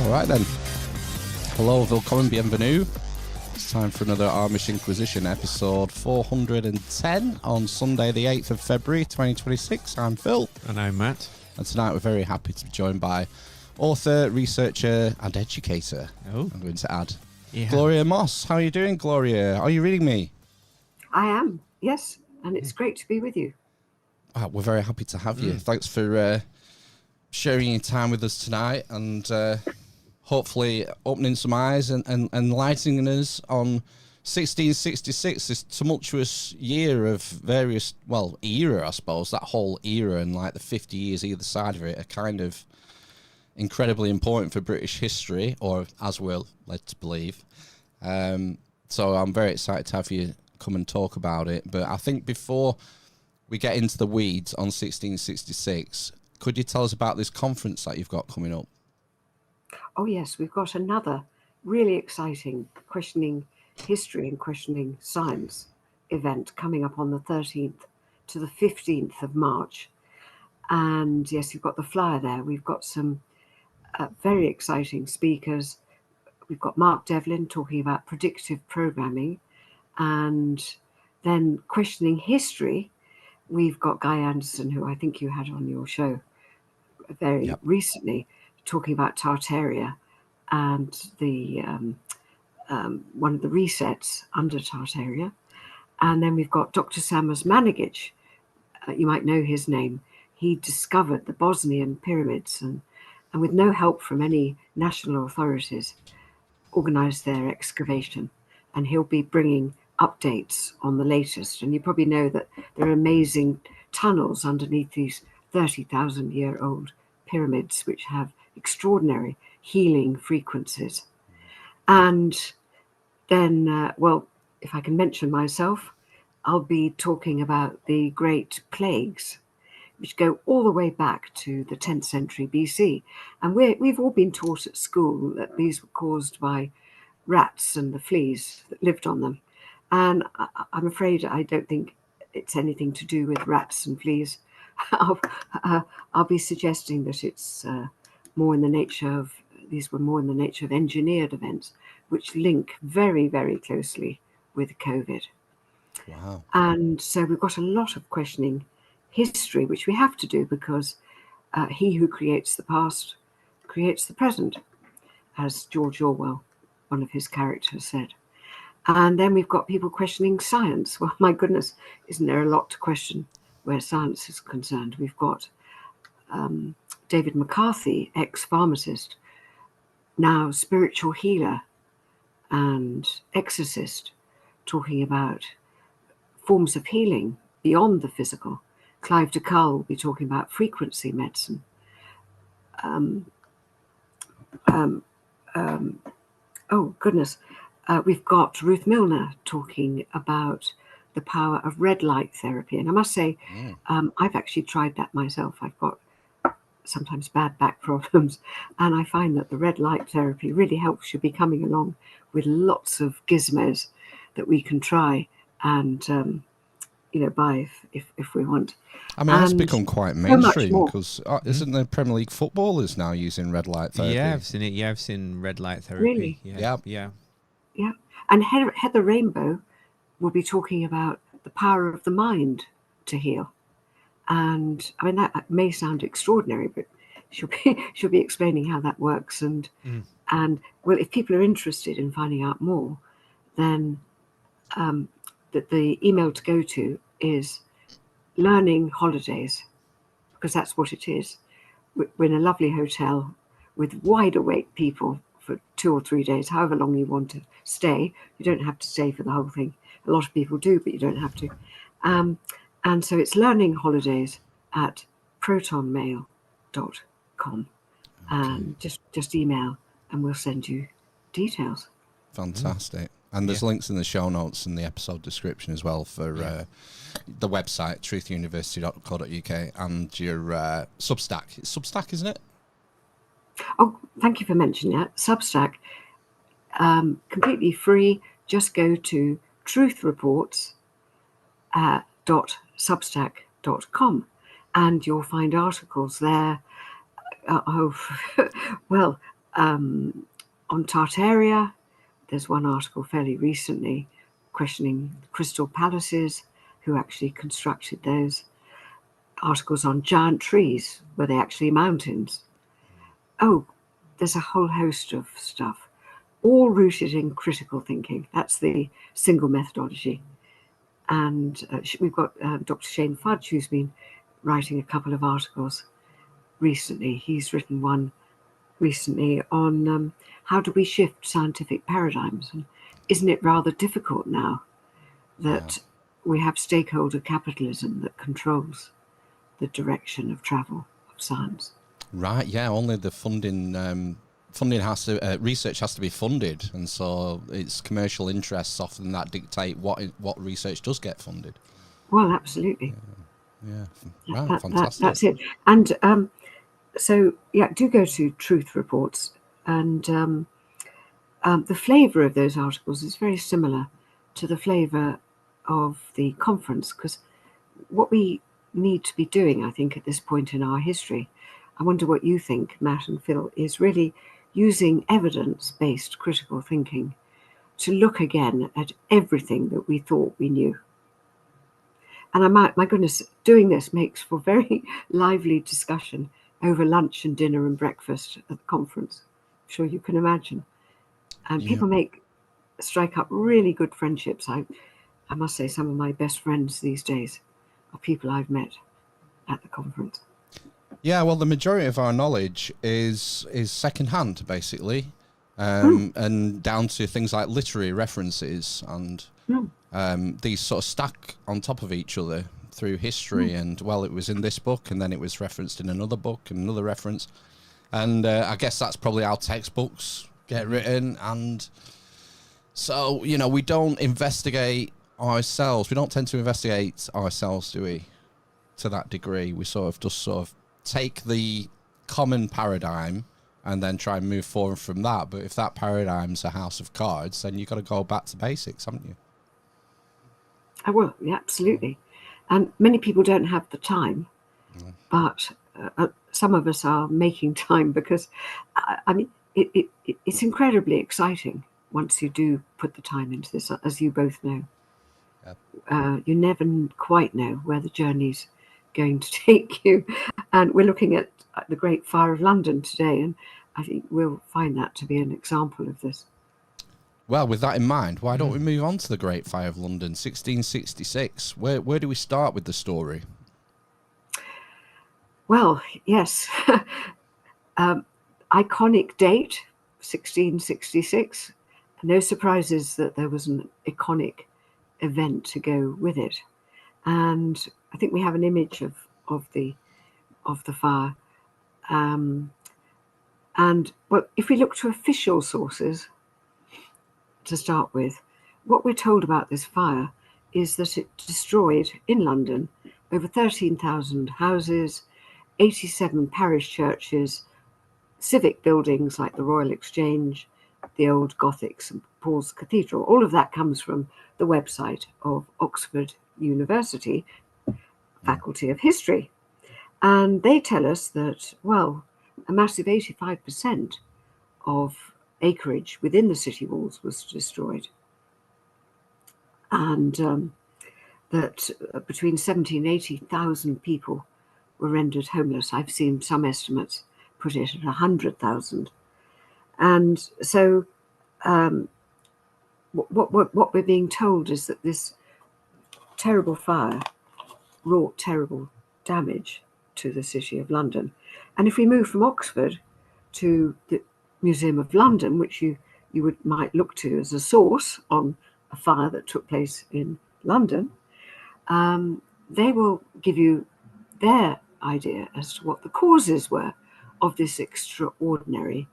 All right then. Hello, willkommen, bienvenue. It's time for another Amish Inquisition episode 410 on Sunday, the 8th of February, 2026. I'm Phil. And I'm Matt. And tonight we're very happy to be joined by author, researcher, and educator. Oh. I'm going to add. Yeah. Gloria Moss. How are you doing, Gloria? Are you reading me? I am, yes. And it's great to be with you. We're very happy to have you. Thanks for sharing your time with us tonight and hopefully opening some eyes and enlightening us on 1666, this tumultuous year of various, era, I suppose. That whole era and like the 50 years either side of it are kind of incredibly important for British history, or as we're led to believe. So I'm very excited to have you come and talk about it. But I think before we get into the weeds on 1666, could you tell us about this conference that you've got coming up? Oh, yes, we've got another really exciting questioning history and questioning science event coming up on the 13th to the 15th of March. And yes, you've got the flyer there. We've got some very exciting speakers. We've got Mark Devlin talking about predictive programming, and then questioning history. We've got Guy Anderson, who I think you had on your show very recently, talking about Tartaria and the one of the resets under Tartaria. And then we've got Dr. Samus Manigich. You might know his name. He discovered the Bosnian pyramids and with no help from any national authorities, organized their excavation. And he'll be bringing updates on the latest. And you probably know that there are amazing tunnels underneath these 30,000-year-old pyramids, which have extraordinary healing frequencies. And then, if I can mention myself, I'll be talking about the Great Plagues, which go all the way back to the 10th century BC. And we've all been taught at school that these were caused by rats and the fleas that lived on them. And I'm afraid I don't think it's anything to do with rats and fleas. I'll be suggesting that it's more in the nature of, these were more in the nature of engineered events, which link very, very closely with COVID. Wow. And so we've got a lot of questioning history, which we have to do because he who creates the past creates the present, as George Orwell, one of his characters, said. And then we've got people questioning science. Well, my goodness, isn't there a lot to question where science is concerned? We've got David McCarthy, ex-pharmacist, now spiritual healer and exorcist, talking about forms of healing beyond the physical. Clive de Carle will be talking about frequency medicine. We've got Ruth Milner talking about the power of red light therapy. And I must say, I've actually tried that myself. I've got sometimes bad back problems, and I find that the red light therapy really helps. You'll be coming along with lots of gizmos that we can try and buy if we want. I mean, that's become quite mainstream because isn't the Premier League footballers now using red light therapy? Yeah, I've seen it. Yeah, I've seen red light therapy. Really? Yeah. And Heather Rainbow will be talking about the power of the mind to heal. And I mean, that may sound extraordinary, but she'll be explaining how that works. And if people are interested in finding out more, then that the email to go to is Learning Holidays, because that's what it is. We're in a lovely hotel with wide awake people for 2 or 3 days, however long you want to stay. You don't have to stay for the whole thing. A lot of people do, but you don't have to. And so it's Learning Holidays at protonmail.com. And just email and we'll send you details. Fantastic. And there's links in the show notes and the episode description as well for the website, truthuniversity.co.uk, and your Substack. It's Substack, isn't it? Oh, thank you for mentioning that. Substack, completely free. Just go to truthreports.substack.com and you'll find articles there. On Tartaria, there's one article fairly recently questioning crystal palaces, who actually constructed those. Articles on giant trees, were they actually mountains? Oh, there's a whole host of stuff, all rooted in critical thinking. That's the single methodology. And we've got Dr. Shane Fudge, who's been writing a couple of articles recently. He's written one recently on how do we shift scientific paradigms? And isn't it rather difficult now that we have stakeholder capitalism that controls the direction of travel of science? Right, yeah, only the funding has to research has to be funded, and so it's commercial interests often that dictate what research does get funded. Well, absolutely. Yeah. Right, fantastic. That's it. And so yeah, do go to Truth Reports, and the flavour of those articles is very similar to the flavour of the conference, because what we need to be doing, I think, at this point in our history, I wonder what you think, Matt and Phil, is really using evidence-based critical thinking to look again at everything that we thought we knew. And my goodness, doing this makes for very lively discussion over lunch and dinner and breakfast at the conference. I'm sure you can imagine. And people strike up really good friendships. I must say some of my best friends these days are people I've met at the conference. Yeah, well, the majority of our knowledge is secondhand, basically, and down to things like literary references, and these sort of stack on top of each other through history. And well, it was in this book, and then it was referenced in another book and another reference, and I guess that's probably how textbooks get written. And so, we don't investigate ourselves. We don't tend to investigate ourselves, do we? To that degree, we sort of take the common paradigm and then try and move forward from that. But if that paradigm's a house of cards, then you've got to go back to basics, haven't you? I will, yeah, absolutely. And many people don't have the time, but some of us are making time, because, I mean, it's incredibly exciting once you do put the time into this, as you both know. You never quite know where the journey's going to take you. And we're looking at the Great Fire of London today, and I think we'll find that to be an example of this. Well, with that in mind, why don't we move on to the Great Fire of London, 1666? Where do we start with the story? Well, yes. Iconic date, 1666. No surprises that there was an iconic event to go with it. And I think we have an image of the fire. And well, if we look to official sources to start with, what we're told about this fire is that it destroyed in London over 13,000 houses, 87 parish churches, civic buildings like the Royal Exchange, the old Gothic St Paul's Cathedral. All of that comes from the website of Oxford University Faculty of History. And they tell us that, well, a massive 85% of acreage within the city walls was destroyed. And that between 70 and 80,000 people were rendered homeless. I've seen some estimates put it at 100,000. And so what we're being told is that this terrible fire wrought terrible damage to the City of London. And if we move from Oxford to the Museum of London, which you might look to as a source on a fire that took place in London, they will give you their idea as to what the causes were of this extraordinary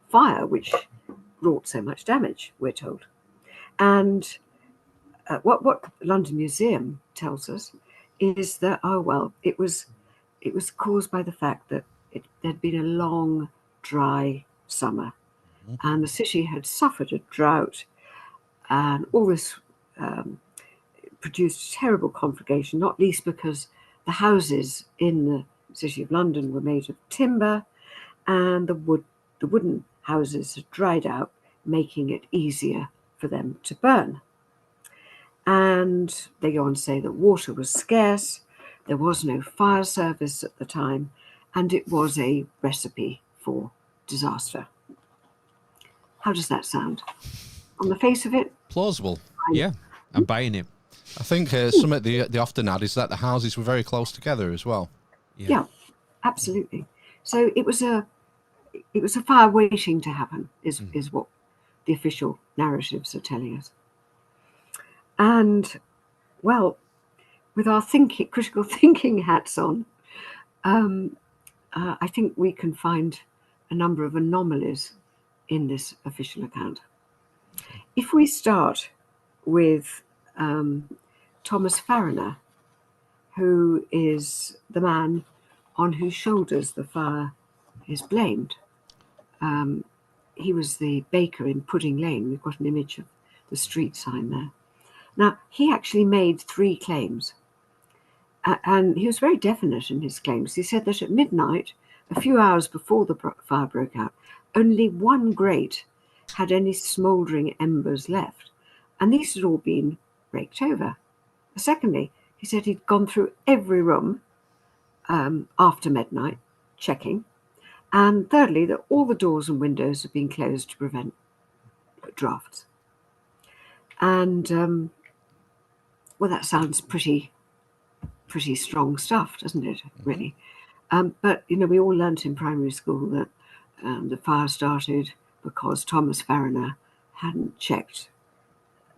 fire, which wrought so much damage, we're told. And what London Museum tells us is that, it was caused by the fact that there'd been a long, dry summer, and the city had suffered a drought, and all this produced terrible conflagration, not least because the houses in the City of London were made of timber, and the wooden houses had dried out, making it easier for them to burn. And they go on to say that water was scarce, there was no fire service at the time, and it was a recipe for disaster. How does that sound? On the face of it? Plausible. Yeah, I'm buying it. I think something they often add is that the houses were very close together as well. Yeah, absolutely. So it was a fire waiting to happen, is what the official narratives are telling us. And, well, with our critical thinking hats on, I think we can find a number of anomalies in this official account. If we start with Thomas Fariner, who is the man on whose shoulders the fire is blamed. He was the baker in Pudding Lane. We've got an image of the street sign there. Now, he actually made 3 claims, and he was very definite in his claims. He said that at midnight, a few hours before the fire broke out, only one grate had any smouldering embers left, and these had all been raked over. Secondly, he said he'd gone through every room after midnight, checking. And thirdly, that all the doors and windows had been closed to prevent drafts. And, well, that sounds pretty strong stuff, doesn't it, really? But, we all learnt in primary school that the fire started because Thomas Fariner hadn't checked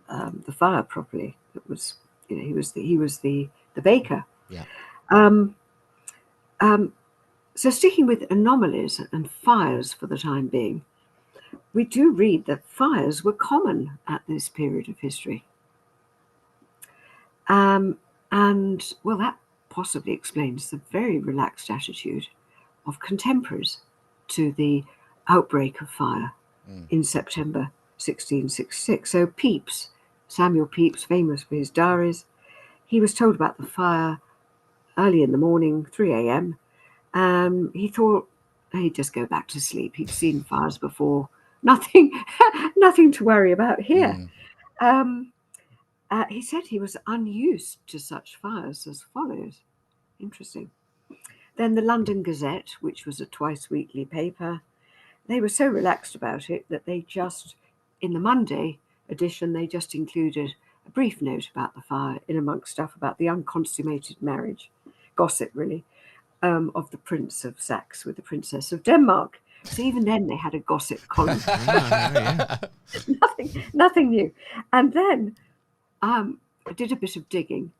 the fire properly. It was, he was the baker. Yeah. So sticking with anomalies and fires for the time being, we do read that fires were common at this period of history. And, well, that possibly explains the very relaxed attitude of contemporaries to the outbreak of fire in September 1666. So Pepys, Samuel Pepys, famous for his diaries, he was told about the fire early in the morning, 3 a.m., he thought he'd just go back to sleep. He'd seen fires before. Nothing to worry about here. He said he was unused to such fires as follows. Interesting. Then the London Gazette, which was a twice-weekly paper, they were so relaxed about it that they just, in the Monday edition, they just included a brief note about the fire in amongst stuff about the unconsummated marriage, gossip really, of the Prince of Saxe with the Princess of Denmark. So even then they had a gossip column. Nothing new. And then I did a bit of digging,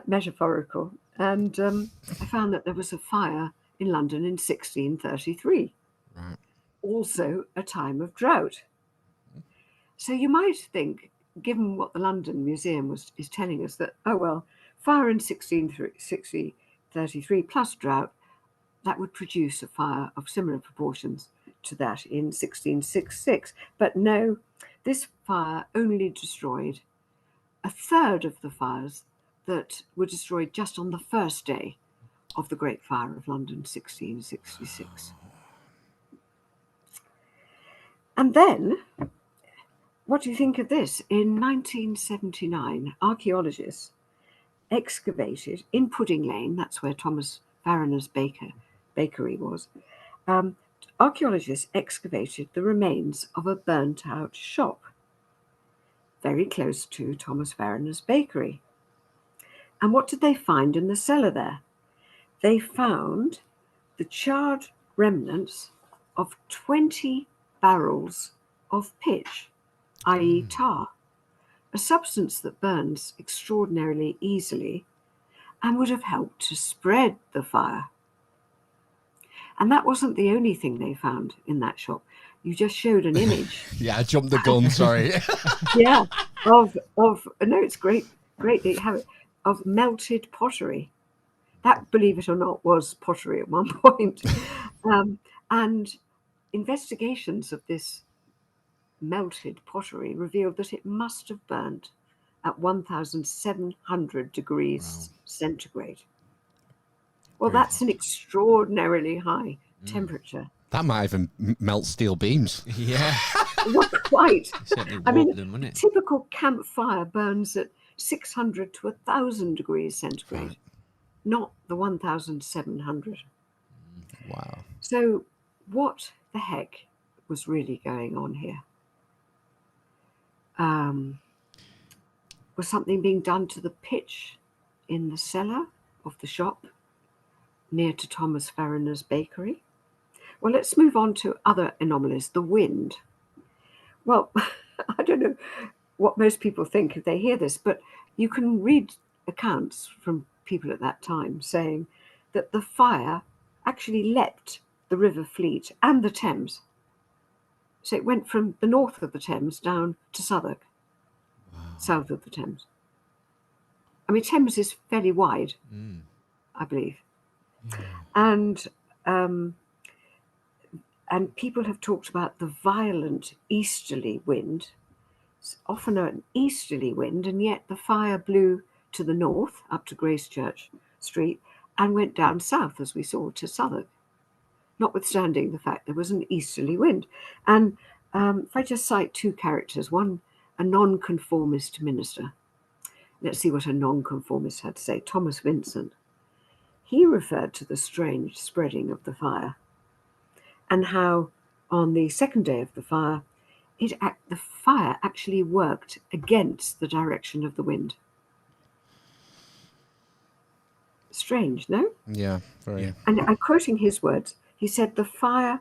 metaphorical, and I found that there was a fire in London in 1633. Right. Also a time of drought. So you might think, given what the London Museum is telling us, that, oh well, fire in 1633 plus drought, that would produce a fire of similar proportions to that in 1666. But no, this fire only destroyed a third of the fires that were destroyed just on the first day of the Great Fire of London, 1666. And then, what do you think of this? In 1979, archaeologists excavated in Pudding Lane, that's where Thomas Fariner's bakery was, archaeologists excavated the remains of a burnt out shop very close to Thomas Fariner's bakery. And what did they find in the cellar there? They found the charred remnants of 20 barrels of pitch, i.e. tar, a substance that burns extraordinarily easily and would have helped to spread the fire. And that wasn't the only thing they found in that shop. You just showed an image. Yeah, I jumped the gun, sorry. Yeah, no, it's great that you have it, of melted pottery. That, believe it or not, was pottery at one point. And investigations of this melted pottery revealed that it must have burnt at 1,700 degrees centigrade. Well, that's an extraordinarily high temperature. That might even melt steel beams. Yeah. Not quite. Certainly I mean, warp them, wouldn't a it? typical campfire burns at 600 to 1,000 degrees centigrade, Right. not the 1,700. Wow. So, what the heck was really going on here? Was something being done to the pitch in the cellar of the shop near to Thomas Farriner's bakery? Well, let's move on to other anomalies. The wind. Well, I don't know what most people think if they hear this, but you can read accounts from people at that time saying that the fire actually leapt the River Fleet and the Thames. So it went from the north of the Thames down to Southwark, south of the Thames. I mean, Thames is fairly wide, I believe. And people have talked about the violent easterly wind. It's often an easterly wind, and yet the fire blew to the north, up to Gracechurch Street, and went down south, as we saw, to Southwark, notwithstanding the fact there was an easterly wind. And if I just cite two characters, one, a nonconformist minister. Let's see what a nonconformist had to say. Thomas Vincent. He referred to the strange spreading of the fire and how on the second day of the fire, the fire actually worked against the direction of the wind. Strange, no? Yeah, very. Yeah. And I'm quoting his words. He said the fire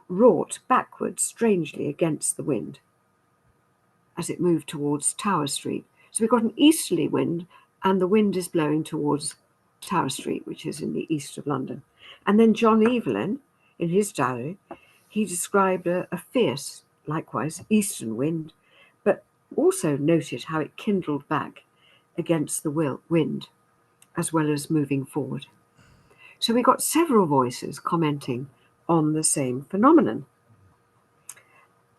wrought backwards strangely against the wind as it moved towards Tower Street. So we've got an easterly wind, and the wind is blowing towards Tower Street, which is in the east of London. And then John Evelyn, in his diary, he described a fierce, likewise, eastern wind, but also noted how it kindled back against the wind, as well as moving forward. So we got several voices commenting on the same phenomenon.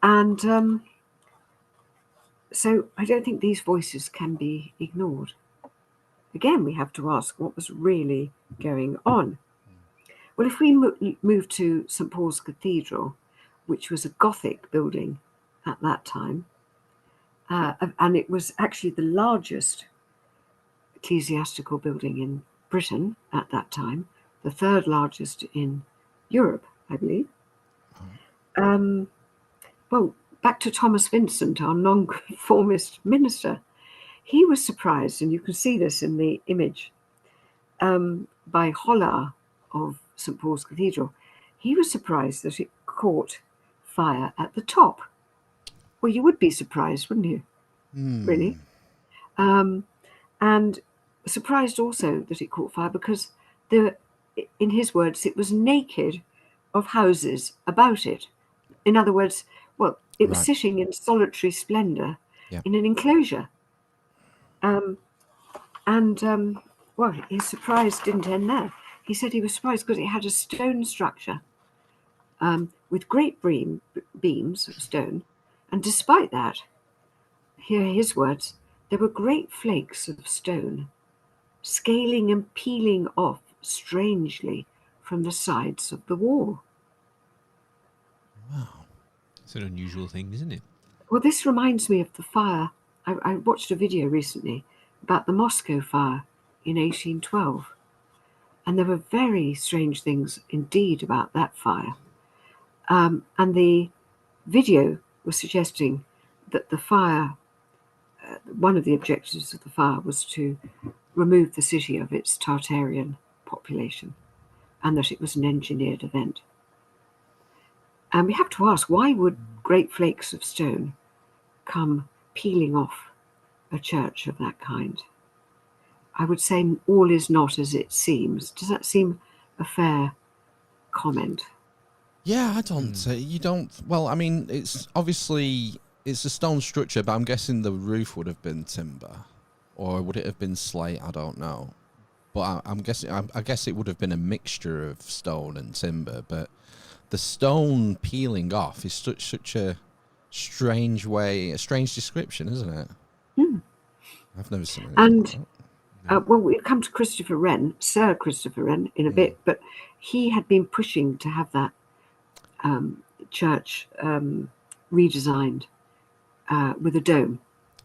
And so I don't think these voices can be ignored. Again, we have to ask what was really going on. Well, if we move to St. Paul's Cathedral, which was a Gothic building at that time, and it was actually the largest ecclesiastical building in Britain at that time, the third largest in Europe, I believe. Well, back to Thomas Vincent, our nonconformist minister. He was surprised, and you can see this in the image, by Hollar of St. Paul's Cathedral. He was surprised that it caught fire at the top. Well, you would be surprised, wouldn't you? Really? And surprised also that it caught fire because, in his words, it was naked of houses about it. In other words, well, it was sitting in solitary splendor in an enclosure. Well, his surprise didn't end there. He said he was surprised because it had a stone structure with great beams of stone. And despite that, here are his words, there were great flakes of stone scaling and peeling off strangely from the sides of the wall. Wow. It's an unusual thing, isn't it? Well, this reminds me of the fire. I watched a video recently about the Moscow fire in 1812. And there were very strange things indeed about that fire. And the video was suggesting that the fire, one of the objectives of the fire was to remove the city of its Tartarian population, and that it was an engineered event. And we have to ask, why would great flakes of stone come peeling off a church of that kind? I would say all is not as it seems. Does that seem a fair comment? Yeah, I don't. You don't. Well, I mean, it's obviously it's a stone structure, but I'm guessing the roof would have been timber, or would it have been slate? I don't know. But I'm guessing. I guess it would have been a mixture of stone and timber. But the stone peeling off is such a strange description, isn't it? I've never seen it. And well, we'll come to Christopher Wren, Sir Christopher Wren, in a bit, but he had been pushing to have that church redesigned with a dome.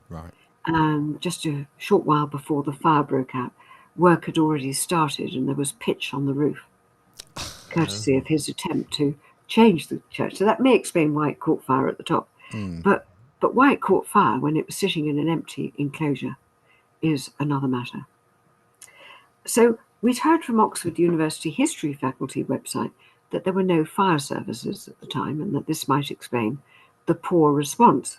Right. And just a short while before the fire broke out, work had already started and there was pitch on the roof, courtesy of his attempt to change the church. So that may explain why it caught fire at the top. But why it caught fire when it was sitting in an empty enclosure is another matter. So we'd heard from Oxford University History Faculty website that there were no fire services at the time and that this might explain the poor response.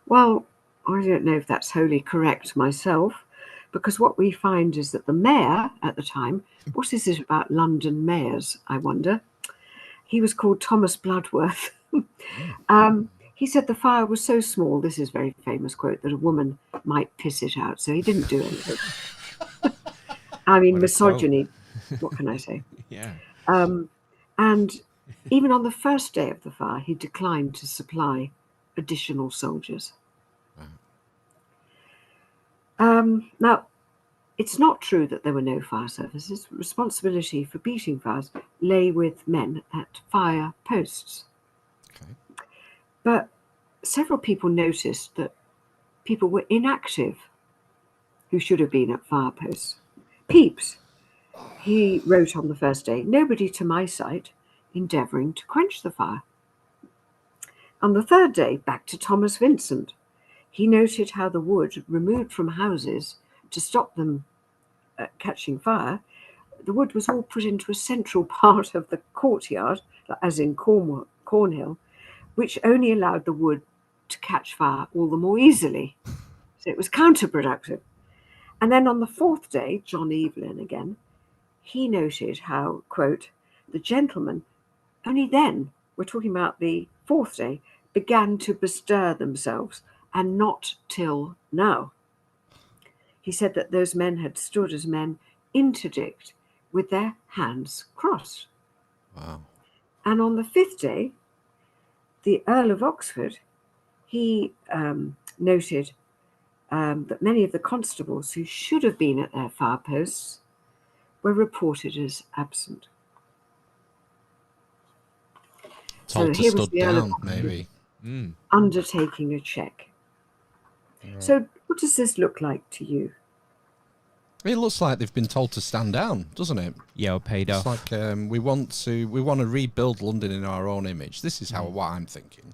Well, I don't know if that's wholly correct myself, because what we find is that the mayor at the time, what is it about London mayors, I wonder? He was called Thomas Bloodworth. He said the fire was so small, this is a very famous quote, that a woman might piss it out. So he didn't do anything. I mean, misogyny, what can I say? Yeah. And even on the first day of the fire, he declined to supply additional soldiers. Now, it's not true that there were no fire services. Responsibility for beating fires lay with men at fire posts. Okay. But several people noticed that people were inactive who should have been at fire posts. Pepys, he wrote on the first day, "Nobody to my sight endeavouring to quench the fire." On the third day, back to Thomas Vincent. He noted how the wood removed from houses to stop them catching fire, the wood was all put into a central part of the courtyard, as in Cornhill, which only allowed the wood to catch fire all the more easily. So it was counterproductive. And then on the fourth day, John Evelyn again, he noted how, quote, the gentlemen, only then, we're talking about the fourth day, began to bestir themselves, and not till now. He said that those men had stood as men interdict with their hands crossed. Wow. And on the fifth day, the Earl of Oxford, he noted that many of the constables who should have been at their fire posts were reported as absent. Told to here was stood the Earl of down, Oxford maybe. undertaking a check. Right. So what does this look like to you? It looks like they've been told to stand down, doesn't it? Yeah, or paid off. It's like we want to rebuild London in our own image. This is what I'm thinking.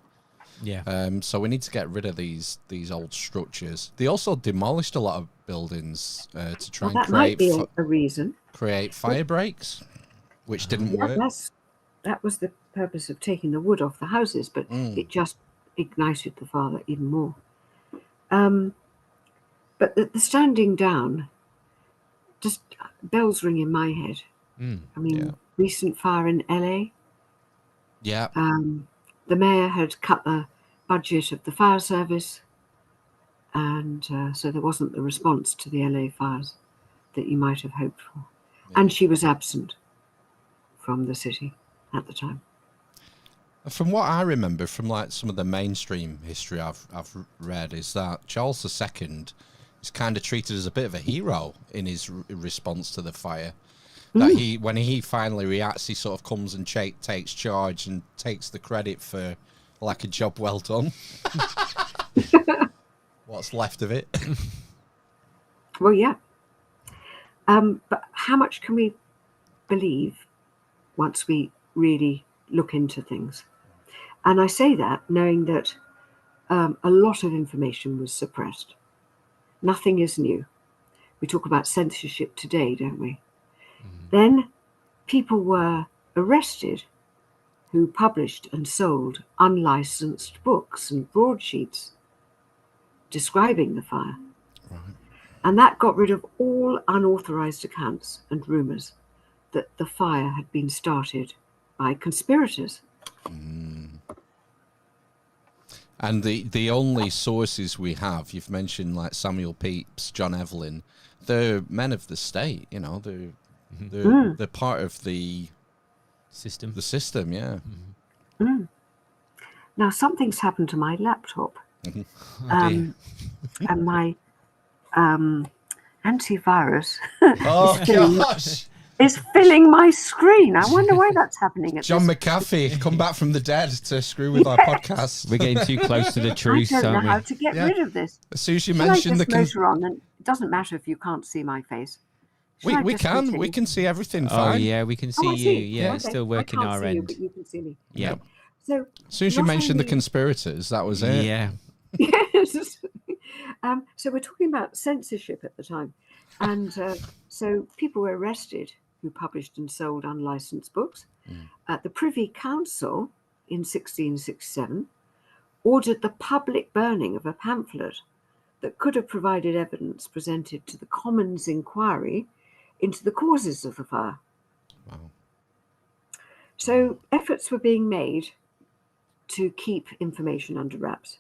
Yeah. So we need to get rid of these old structures. They also demolished a lot of buildings to try and that create might be a reason. Create fire breaks, which didn't work. That was the purpose of taking the wood off the houses, but it just ignited the fire even more. But the standing down, just bells ring in my head. I mean, recent fire in LA. Yeah. The mayor had cut the budget of the fire service, and so there wasn't the response to the LA fires that you might have hoped for. Yeah. And she was absent from the city at the time. From what I remember from like some of the mainstream history I've read, is that Charles II is kind of treated as a bit of a hero in his response to the fire. That when he finally reacts, he sort of comes and takes charge and takes the credit for like a job well done. What's left of it. Well, yeah. But how much can we believe once we really look into things? And I say that knowing that a lot of information was suppressed. Nothing is new. We talk about censorship today, don't we? Then people were arrested who published and sold unlicensed books and broadsheets describing the fire. Right. And that got rid of all unauthorized accounts and rumors that the fire had been started by conspirators. And the only sources we have, you've mentioned like Samuel Pepys, John Evelyn, they're men of the state, you know, they're part of the system. The system, yeah. Now something's happened to my laptop. And my antivirus oh gosh. is filling my screen. I wonder why that's happening. John McAfee, come back from the dead to screw with our podcast. We're getting too close to the truth, I don't know aren't we? how to get rid of this. As soon as you Shall mentioned I just motor on, and it doesn't matter if you can't see my face. We can see everything fine. Oh yeah, we can see you. Yeah, Okay. it's still working I can't our see end. you, but you can see me. Yeah. Okay. So as soon as you mentioned the conspirators, that was it. Yeah. Yes. So we're talking about censorship at the time, and so people were arrested who published and sold unlicensed books. The Privy Council in 1667 ordered the public burning of a pamphlet that could have provided evidence presented to the Commons inquiry into the causes of the fire. Wow. So efforts were being made to keep information under wraps.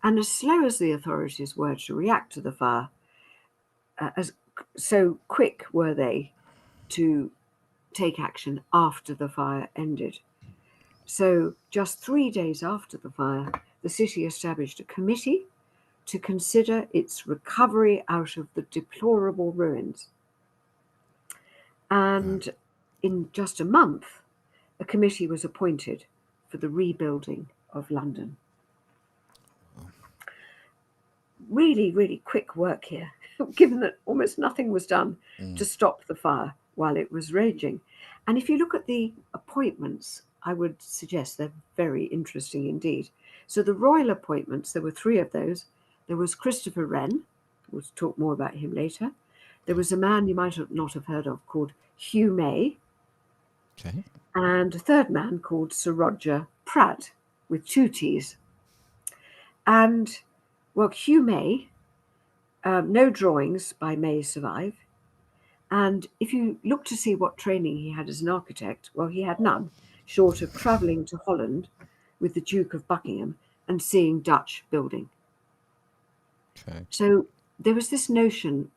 And as slow as the authorities were to react to the fire, so quick were they to take action after the fire ended. So just 3 days after the fire, the city established a committee to consider its recovery out of the deplorable ruins. And in just a month, a committee was appointed for the rebuilding of London. Really, really quick work here, given that almost nothing was done to stop the fire while it was raging. And if you look at the appointments, I would suggest they're very interesting indeed. So the royal appointments, there were 3 of those. There was Christopher Wren, we'll talk more about him later. There was a man you might not have heard of called Hugh May. Okay. And a third man called Sir Roger Pratt, with 2 T's. And, well, Hugh May, no drawings by May survive. And if you look to see what training he had as an architect, well, he had none, short of travelling to Holland with the Duke of Buckingham and seeing Dutch building. Okay. So there was this notion,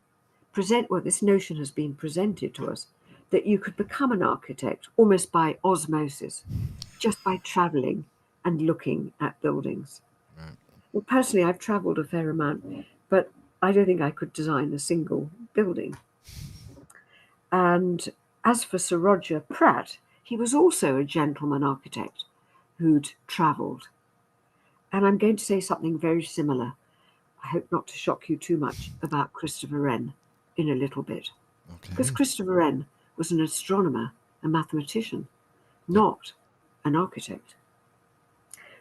this notion has been presented to us, that you could become an architect almost by osmosis, just by travelling and looking at buildings. Right. Well, personally, I've travelled a fair amount, but I don't think I could design a single building. And as for Sir Roger Pratt, he was also a gentleman architect who'd travelled. And I'm going to say something very similar, I hope not to shock you too much, about Christopher Wren in a little bit. Okay. Because Christopher Wren was an astronomer, a mathematician, not an architect.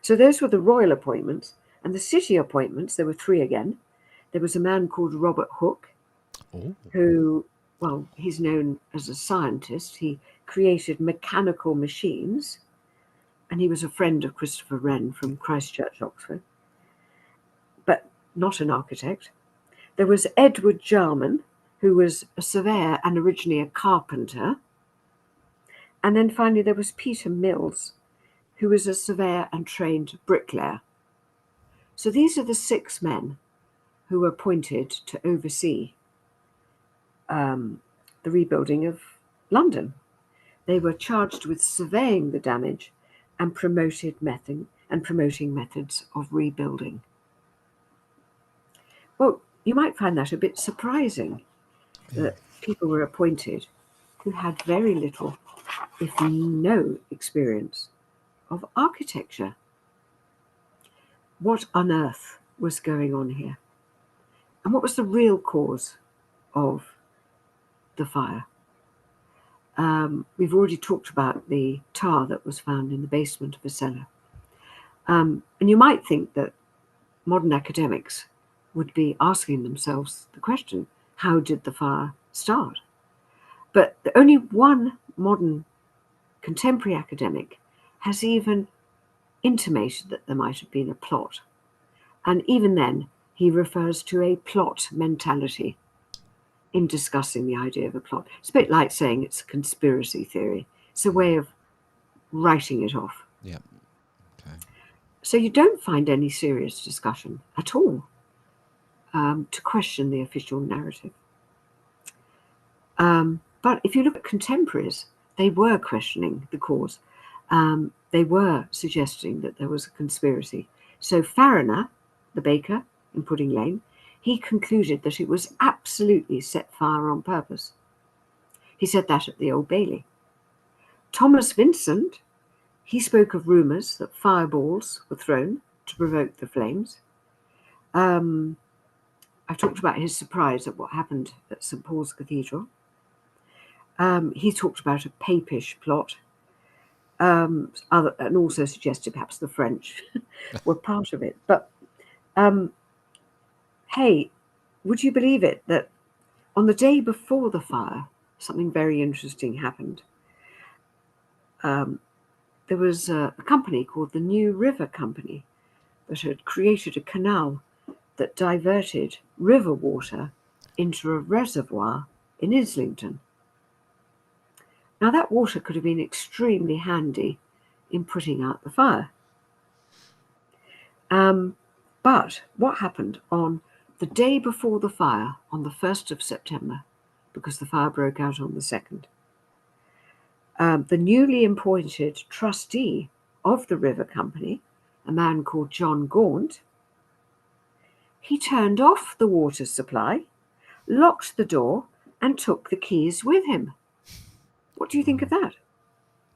So those were the royal appointments. And the city appointments, there were 3 again. There was a man called Robert Hooke, who, well, he's known as a scientist. He created mechanical machines, and he was a friend of Christopher Wren from Christchurch, Oxford, but not an architect. There was Edward Jarman, who was a surveyor and originally a carpenter. And then finally there was Peter Mills, who was a surveyor and trained bricklayer. So these are the 6 men who were appointed to oversee the rebuilding of London. They were charged with surveying the damage and promoting methods of rebuilding. Well, you might find that a bit surprising that people were appointed who had very little, if no, experience of architecture. What on earth was going on here? And what was the real cause of the fire? We've already talked about the tar that was found in the basement of a cellar. And you might think that modern academics would be asking themselves the question, how did the fire start? But only one modern contemporary academic has even intimated that there might have been a plot. And even then, he refers to a plot mentality in discussing the idea of a plot. It's a bit like saying it's a conspiracy theory. It's a way of writing it off. Yeah. Okay. So you don't find any serious discussion at all to question the official narrative. But if you look at contemporaries, they were questioning the cause. They were suggesting that there was a conspiracy. So Fariner, the baker in Pudding Lane, he concluded that it was absolutely set fire on purpose. He said that at the Old Bailey. Thomas Vincent, he spoke of rumours that fireballs were thrown to provoke the flames. I've talked about his surprise at what happened at St. Paul's Cathedral. He talked about a papish plot, and also suggested perhaps the French were part of it. But hey, would you believe it that on the day before the fire, something very interesting happened? There was a company called the New River Company that had created a canal that diverted river water into a reservoir in Islington. Now, that water could have been extremely handy in putting out the fire. But what happened on the day before the fire, on the 1st of September, because the fire broke out on the 2nd, the newly appointed trustee of the river company, a man called John Gaunt, he turned off the water supply, locked the door, and took the keys with him. What do you think of that?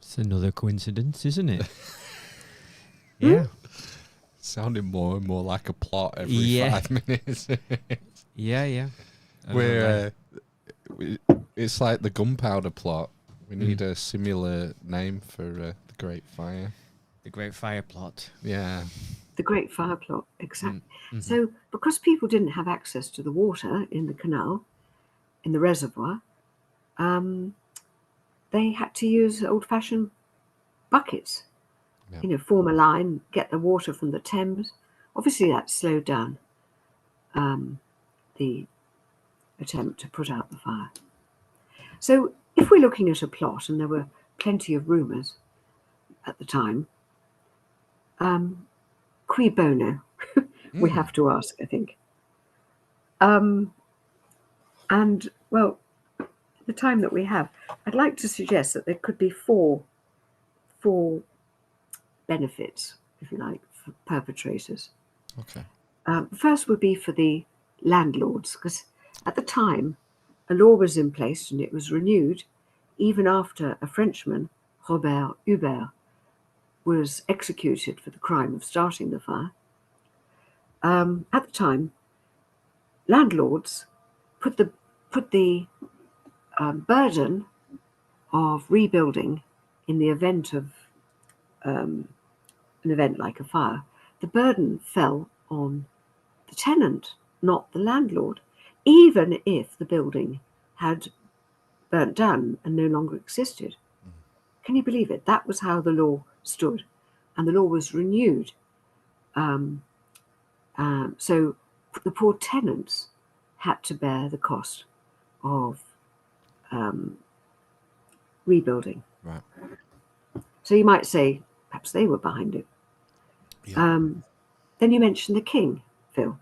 It's another coincidence, isn't it? Yeah. Sounding more and more like a plot every 5 minutes. Yeah. It's like the gunpowder plot. We need a similar name for the Great Fire. The Great Fire Plot. Yeah. The Great Fire Plot, exactly. Mm-hmm. So because people didn't have access to the water in the canal, in the reservoir, they had to use old-fashioned buckets. Yep. Form a line, get the water from the Thames. Obviously, that slowed down the attempt to put out the fire. So if we're looking at a plot, and there were plenty of rumours at the time, cui bono, we have to ask, I think. And, well, the time that we have, I'd like to suggest that there could be four benefits, if you like, for perpetrators. Okay. The first would be for the landlords, because at the time, a law was in place and it was renewed even after a Frenchman, Robert Hubert, was executed for the crime of starting the fire. At the time, landlords put the burden of rebuilding in the event of an event like a fire. The burden fell on the tenant, not the landlord, even if the building had burnt down and no longer existed. Can you believe it? That was how the law stood, and the law was renewed. So the poor tenants had to bear the cost of rebuilding. Right. So you might say perhaps they were behind it. Yeah. Then you mentioned the king, Phil.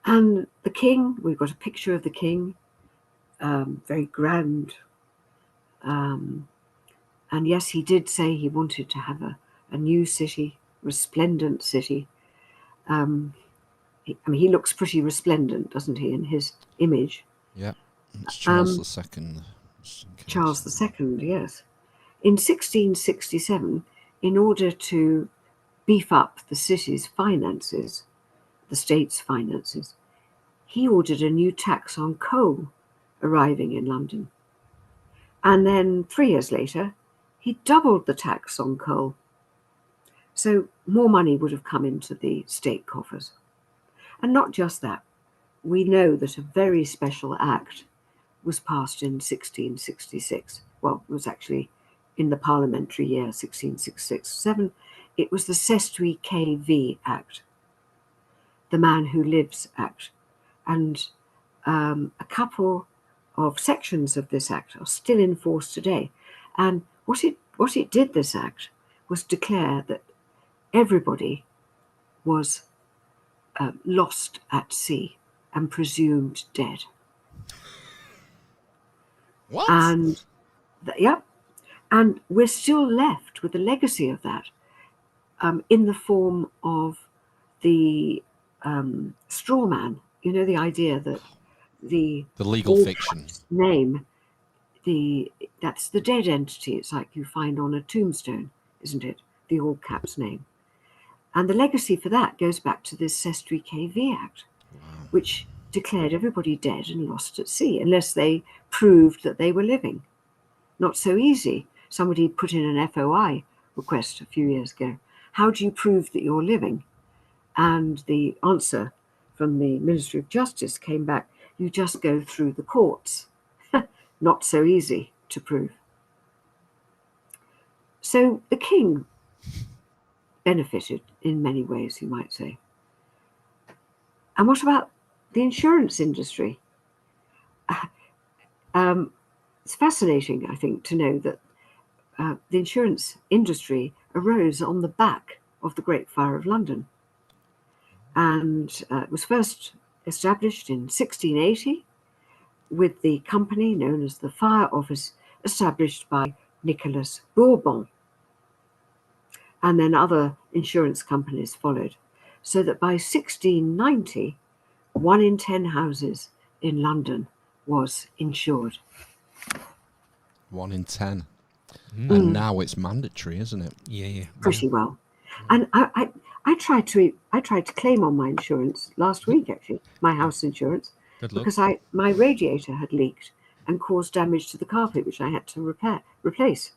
And the king, we've got a picture of the king, very grand. And yes, he did say he wanted to have a new city, resplendent city. He looks pretty resplendent, doesn't he, in his image? Yeah, it's Charles II. Charles II, yes. In 1667, in order to beef up the city's finances, the state's finances, he ordered a new tax on coal arriving in London. And then 3 years later, he doubled the tax on coal. So more money would have come into the state coffers. And not just that, we know that a very special act was passed in 1666. Well, it was actually in the parliamentary year 1666-7. It was the Sestuy KV Act, the Man Who Lives Act. And a couple of sections of this act are still in force today. And what it did, this act, was declare that everybody was lost at sea and presumed dead. What? And and we're still left with the legacy of that in the form of the straw man. You know, the idea that the legal fiction name that's the dead entity. It's like you find on a tombstone, isn't it? The all caps name. And the legacy for that goes back to this Sestri KV Act, which declared everybody dead and lost at sea, unless they proved that they were living. Not so easy. Somebody put in an FOI request a few years ago. How do you prove that you're living? And the answer from the Ministry of Justice came back, you just go through the courts. Not so easy to prove. So the king benefited in many ways, you might say. And what about the insurance industry? It's fascinating, I think, to know that the insurance industry arose on the back of the Great Fire of London. And it was first established in 1680 with the company known as the Fire Office, established by Nicholas Bourbon. And then other insurance companies followed, so that by 1690, 1 in 10 houses in London was insured. 1 in 10. And now it's mandatory, isn't it? Yeah. Pretty well. And I tried to claim on my insurance last week, actually, my house insurance, Good luck. because my radiator had leaked and caused damage to the carpet, which I had to replace.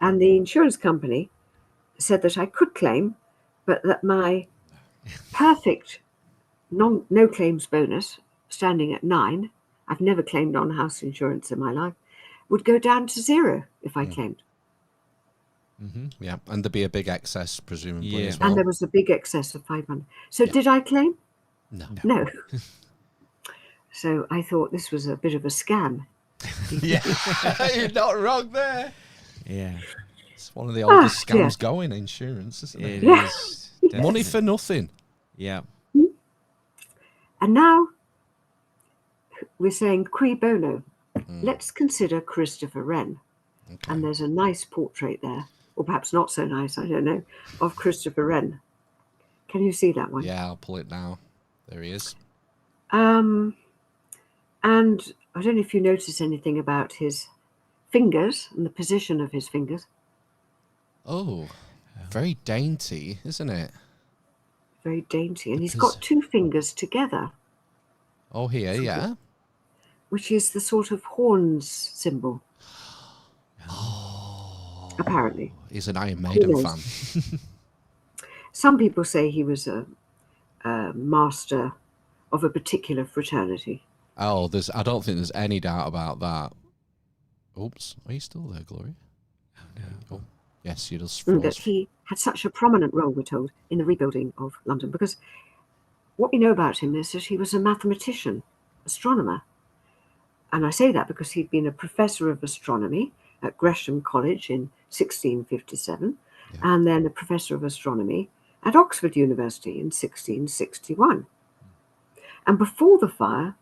And the insurance company said that I could claim, but that my perfect no claims bonus, standing at 9, I've never claimed on house insurance in my life, would go down to 0 if I claimed. Yeah, and there'd be a big excess, presumably, as well. And there was a big excess of 500. So did I claim? No. So I thought this was a bit of a scam. Yeah, you're not wrong there. Yeah. It's one of the oldest scams going, insurance, isn't it? It Yeah. is. Money for nothing. Yeah. And now we're saying cui bono. Let's consider Christopher Wren. Okay. And there's a nice portrait there, or perhaps not so nice, I don't know, of Christopher Wren. Can you see that one? Yeah, I'll pull it now. There he is. And I don't know if you notice anything about his fingers and the position of his fingers. Oh, very dainty, isn't it? Very dainty. And he's got 2 fingers together, Oh, here, yeah. which is the sort of horns symbol. Oh, Apparently. he's an Iron Maiden fan. Some people say he was a master of a particular fraternity. Oh, I don't think there's any doubt about that. Oops, are you still there, Gloria? Oh, no. Oh, yes, you just That froze. he had such a prominent role, we're told, in the rebuilding of London, because what we know about him is that he was a mathematician, astronomer. And I say that because he'd been a professor of astronomy at Gresham College in 1657, and then a professor of astronomy at Oxford University in 1661. And before the fire,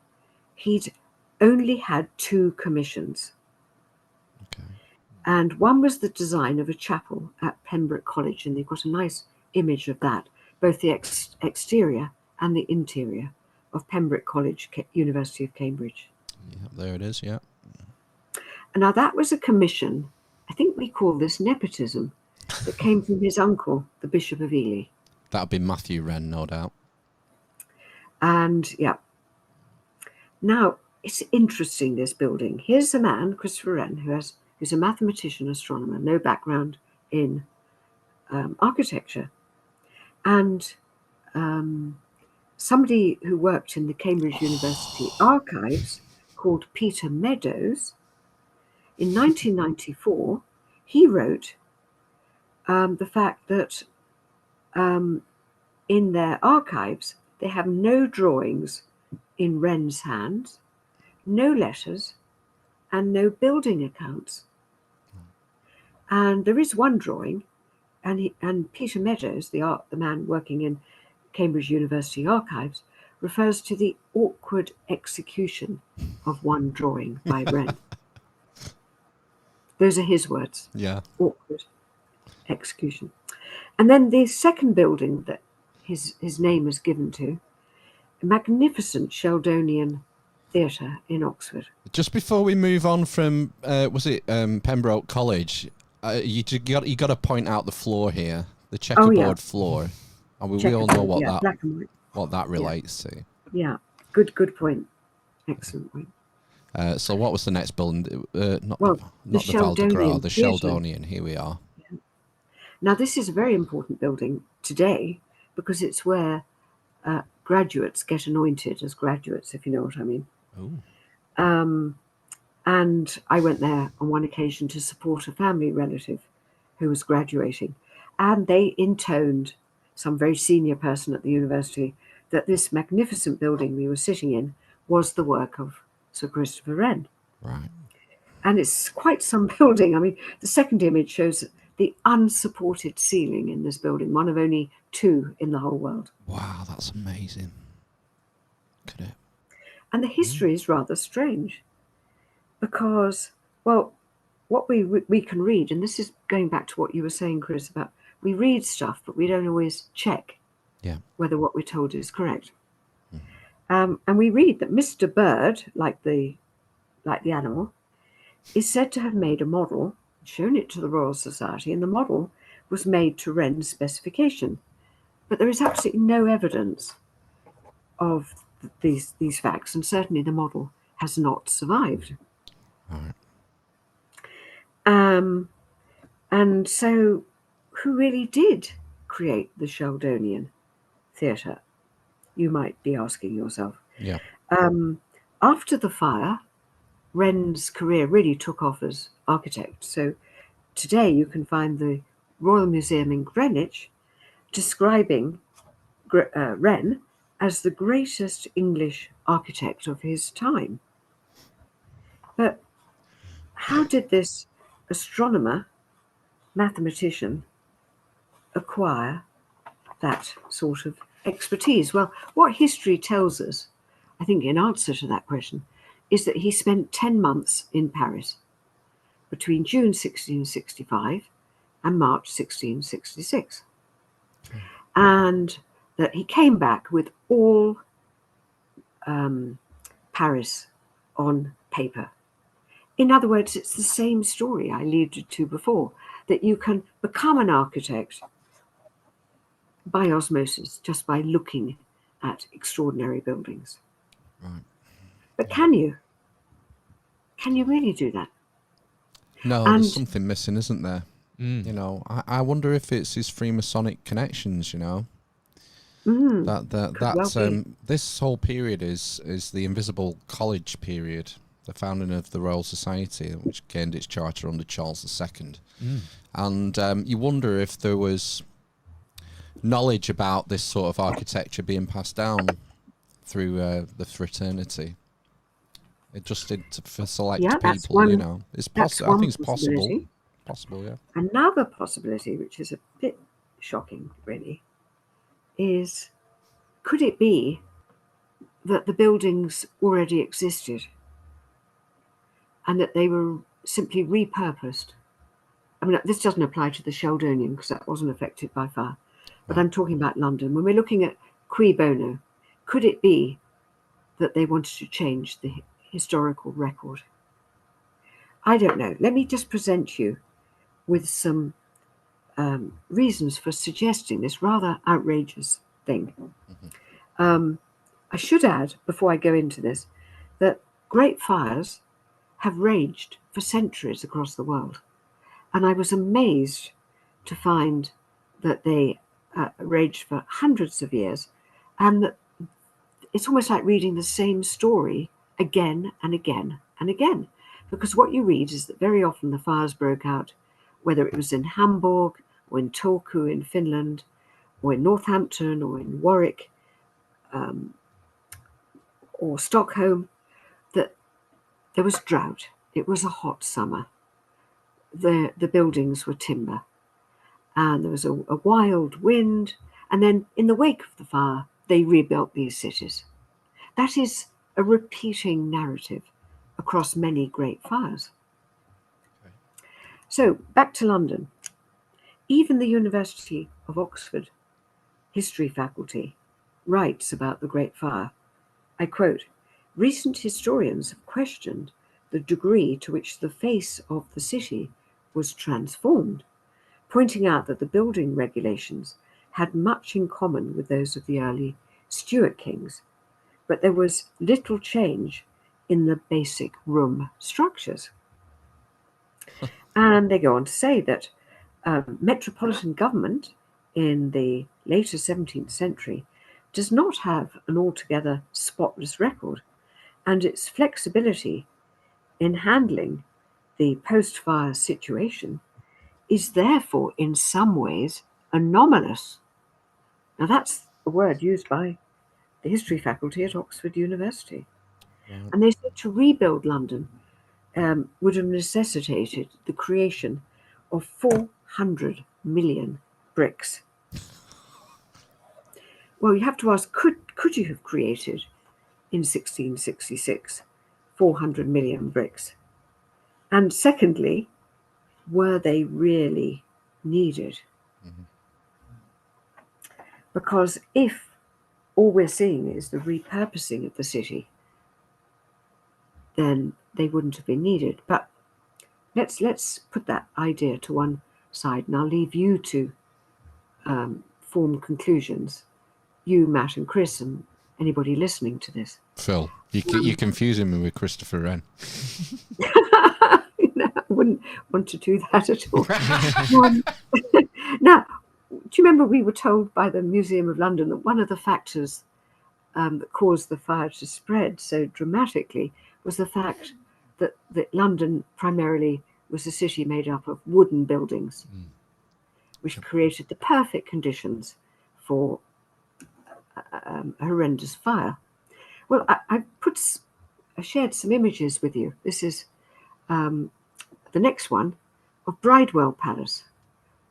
he'd only had 2 commissions. Okay. And one was the design of a chapel at Pembroke College, and they've got a nice image of that, both the exterior and the interior of Pembroke College, University of Cambridge. Yeah, there it is, yeah. And now that was a commission, I think we call this nepotism, that came from his uncle, the Bishop of Ely. That'd be Matthew Wren, no doubt. And now it's interesting, this building. Here's a man, Christopher Wren, who's a mathematician, astronomer, no background in architecture. And somebody who worked in the Cambridge University archives called Peter Meadows, in 1994, he wrote the fact that in their archives, they have no drawings in Wren's hands, no letters, and no building accounts. And there is one drawing, and Peter Meadows, the man working in Cambridge University archives, refers to the awkward execution of one drawing by Wren. Those are his words. Yeah. Awkward execution. And then the second building that his name is given to, a magnificent Sheldonian Theatre in Oxford. Just before we move on from, was it Pembroke College? You got to point out the floor here, the checkerboard floor, and we all know what black and white. what that relates to. Yeah, good point. Excellent point. So what was the next building? Not Well, the Val de Gras, the Theatre. Sheldonian. Here we are. Yeah. Now this is a very important building today because it's where graduates get anointed as graduates, if you know what I mean. Oh. And I went there on one occasion to support a family relative who was graduating, and they intoned, some very senior person at the university, that this magnificent building we were sitting in was the work of Sir Christopher Wren. Right. And it's quite some building. I mean, the second image shows the unsupported ceiling in this building, one of only 2 in the whole world. Wow, that's amazing. Look at it. And the history is rather strange because, well, what we can read, and this is going back to what you were saying, Chris, about we read stuff, but we don't always check whether what we're told is correct. And we read that Mr. Bird, like the animal, is said to have made a model, shown it to the Royal Society, and the model was made to Wren's specification. But there is absolutely no evidence of these facts, and certainly the model has not survived. Right. And so who really did create the Sheldonian theatre? You might be asking yourself. Yeah. After the fire, Wren's career really took off as architect. So today you can find the Royal Museum in Greenwich describing Wren as the greatest English architect of his time. But how did this astronomer, mathematician, acquire that sort of expertise? Well, what history tells us, I think in answer to that question, is that he spent 10 months in Paris between June 1665 and March 1666. And that he came back with all Paris on paper. In other words, it's the same story I alluded to before, that you can become an architect by osmosis, just by looking at extraordinary buildings. Right. But can you? Can you really do that? No, there's something missing, isn't there? You know, I wonder if it's his Freemasonic connections, you know. This whole period is the Invisible College period, the founding of the Royal Society, which gained its charter under Charles II. And you wonder if there was knowledge about this sort of architecture being passed down through the fraternity. It just did for select people, you know. It's possible. I think it's possible. Possible, yeah. Another possibility, which is a bit shocking, really, is could it be that the buildings already existed and that they were simply repurposed? I mean, this doesn't apply to the Sheldonian because that wasn't affected by fire, but I'm talking about London. When we're looking at cui bono, could it be that they wanted to change the historical record? I don't know. Let me just present you with some reasons for suggesting this rather outrageous thing. I should add, before I go into this, that great fires have raged for centuries across the world. And I was amazed to find that they raged for hundreds of years, and that it's almost like reading the same story again and again and again. Because what you read is that very often the fires broke out, whether it was in Hamburg or in Turku in Finland, or in Northampton or in Warwick or Stockholm, that there was drought. It was a hot summer. The buildings were timber, and there was a wild wind. And then in the wake of the fire, they rebuilt these cities. That is a repeating narrative across many great fires. Okay. So back to London. Even the University of Oxford history faculty writes about the Great Fire. I quote, Recent historians have questioned the degree to which the face of the city was transformed, pointing out that the building regulations had much in common with those of the early Stuart kings, but there was little change in the basic room structures. And they go on to say that metropolitan government in the later 17th century does not have an altogether spotless record, and its flexibility in handling the post-fire situation is therefore in some ways anomalous. Now that's a word used by the history faculty at Oxford University. Right. And they said to rebuild London would have necessitated the creation of 400 million bricks. Well, you have to ask, could you have created in 1666 400 million bricks? And secondly, were they really needed? Mhm. Because if all we're seeing is the repurposing of the city, then they wouldn't have been needed. But let's put that idea to one side, and I'll leave you to form conclusions. You, Matt, and Chris, and anybody listening to this. Phil, you're confusing me with Christopher Wren. No, I wouldn't want to do that at all. Now, do you remember we were told by the Museum of London that one of the factors that caused the fire to spread so dramatically was the fact that London primarily was a city made up of wooden buildings, which created the perfect conditions for a horrendous fire. Well, I shared some images with you. This is the next one of Bridewell Palace.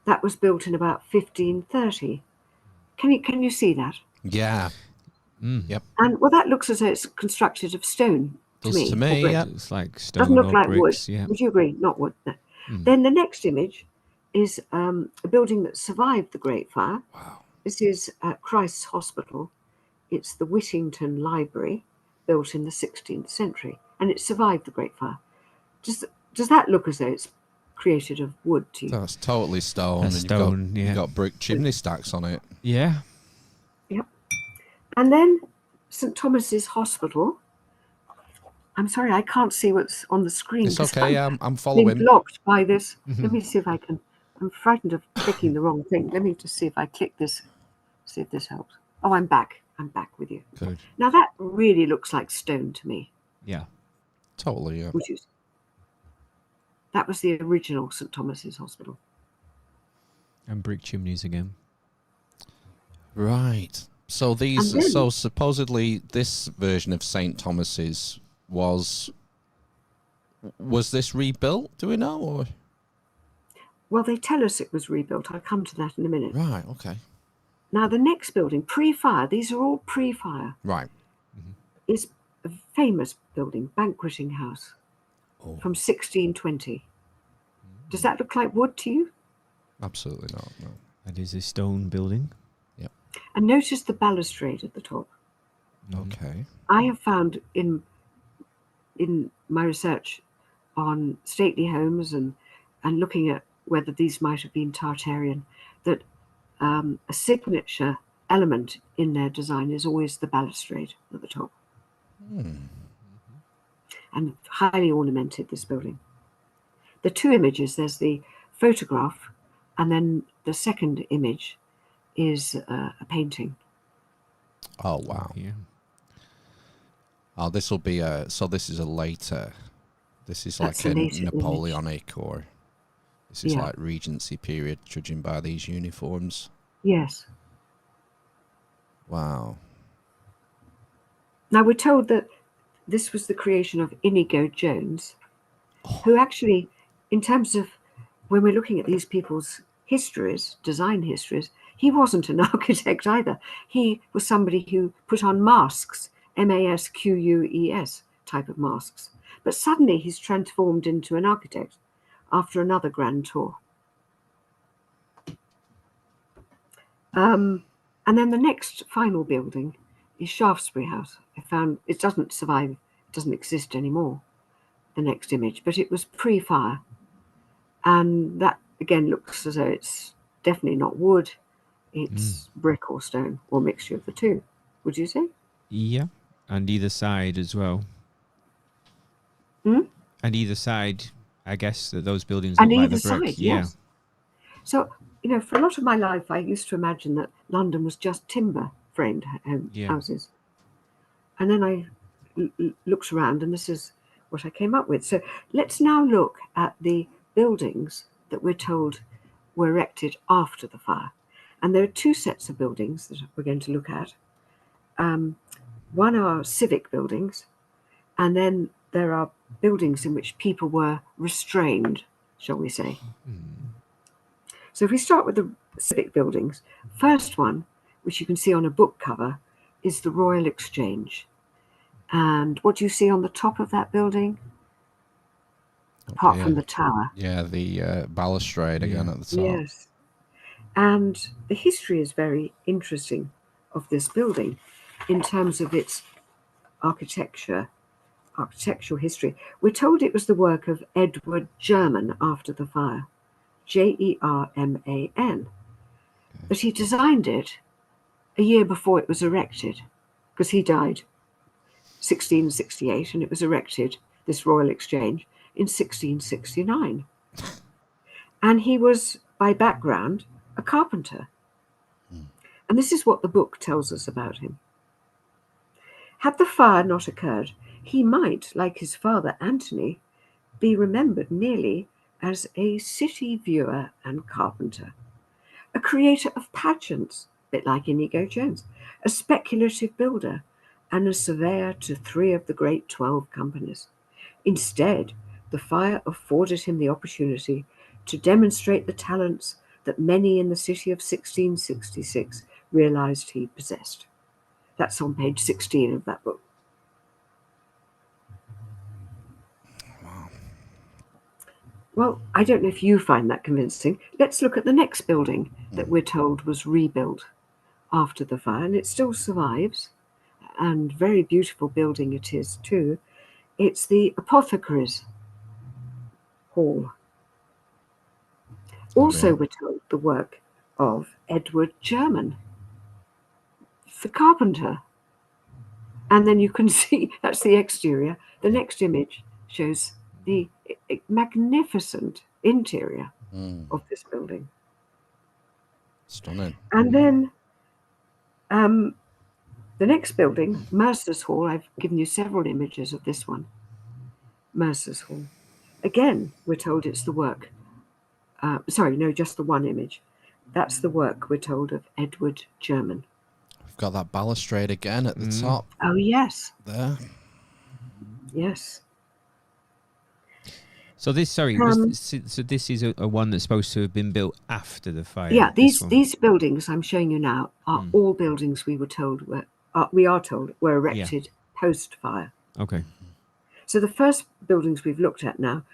That was built in about 1530. Can you see that? Yeah. Yep. And well, that looks as though it's constructed of stone to Does me. to me, or brick. yeah. It's like stone Doesn't look or like bricks. wood. Yeah. Would you agree? Not wood. No. Then the next image is a building that survived the Great Fire. Wow. This is Christ's Hospital. It's the Whittington Library, built in the 16th century, and it survived the Great Fire. Does that look as though it's created of wood to you? That's totally stone. That's and stone, you've got brick chimney stacks on it. Yeah. Yep. And then St Thomas's Hospital. I'm sorry, I can't see what's on the screen. It's okay. I'm Being following. blocked by this. Let me see if I can. I'm frightened of clicking the wrong thing. Let me just see if I click this. See if this helps. Oh, I'm back. I'm back with you. Good. Now that really looks like stone to me. Yeah. Totally, yeah. That was the original St Thomas's Hospital. And brick chimneys again. Right. So so supposedly this version of St Thomas's was this rebuilt? Do we know? Or? Well, they tell us it was rebuilt. I'll come to that in a minute. Right. Okay. Now the next building, pre-fire. These are all pre-fire. Right. Is a famous building, banqueting house, from 1620. Does that look like wood to you? Absolutely not. No. That is a stone building. Yep. And notice the balustrade at the top. Okay. I have found in my research on stately homes and looking at whether these might have been Tartarian, that a signature element in their design is always the balustrade at the top. And highly ornamented, this building. The two images, there's the photograph, and then the second image is a painting. Oh wow. Yeah. Oh, this will be so this is a later. This is That's like a a later Napoleonic, or this is Yeah. like Regency period, judging by these uniforms. Yes. Wow. Now we're told that this was the creation of Inigo Jones, who actually, in terms of when we're looking at these people's histories, design histories, he wasn't an architect either. He was somebody who put on masks, masques type of masks. But suddenly he's transformed into an architect after another grand tour. And then the next final building is Shaftesbury House. I found it doesn't survive, it doesn't exist anymore, the next image, but it was pre-fire. And that again looks as though it's definitely not wood, it's brick or stone, or mixture of the two, would you say? Yeah, and either side as well. Hmm? And either side, I guess that those buildings And look like either the brick. side, Yeah. yes. So, for a lot of my life, I used to imagine that London was just timber framed houses. And then I looked around, and this is what I came up with. So let's now look at the buildings that we're told were erected after the fire. And there are two sets of buildings that we're going to look at. One are civic buildings, and then there are buildings in which people were restrained, shall we say. So if we start with the civic buildings, first one, which you can see on a book cover, is the Royal Exchange. And what do you see on the top of that building? Apart from the tower. Yeah, the balustrade again at the top. Yes. And the history is very interesting of this building in terms of its architectural history. We're told it was the work of Edward German after the fire, Jerman, but he designed it a year before it was erected, because he died 1668 and it was erected, this Royal Exchange, in 1669. And he was, by background, a carpenter. And this is what the book tells us about him. Had the fire not occurred, he might, like his father Anthony, be remembered merely as a city viewer and carpenter, a creator of pageants, a bit like Inigo Jones, a speculative builder, and a surveyor to 3 of the great 12 companies. Instead, the fire afforded him the opportunity to demonstrate the talents that many in the city of 1666 realized he possessed. That's on page 16 of that book. Well, I don't know if you find that convincing. Let's look at the next building that we're told was rebuilt after the fire, and it still survives, and very beautiful building it is too. It's the Apothecaries Hall. Also, we're told the work of Edward German, the carpenter. And then you can see, that's the exterior. The next image shows the magnificent interior of this building. Stunning. And then the next building, Mercer's Hall, I've given you several images of this one. Mercer's Hall. Again, we're told it's the work. Just the one image. That's the work, we're told, of Edward German. We've got that balustrade again at the top. Oh, yes. There. Yes. So this, so this is a one that's supposed to have been built after the fire. Yeah, these buildings I'm showing you now are all buildings we are told were erected post-fire. Okay. So the first buildings we've looked at now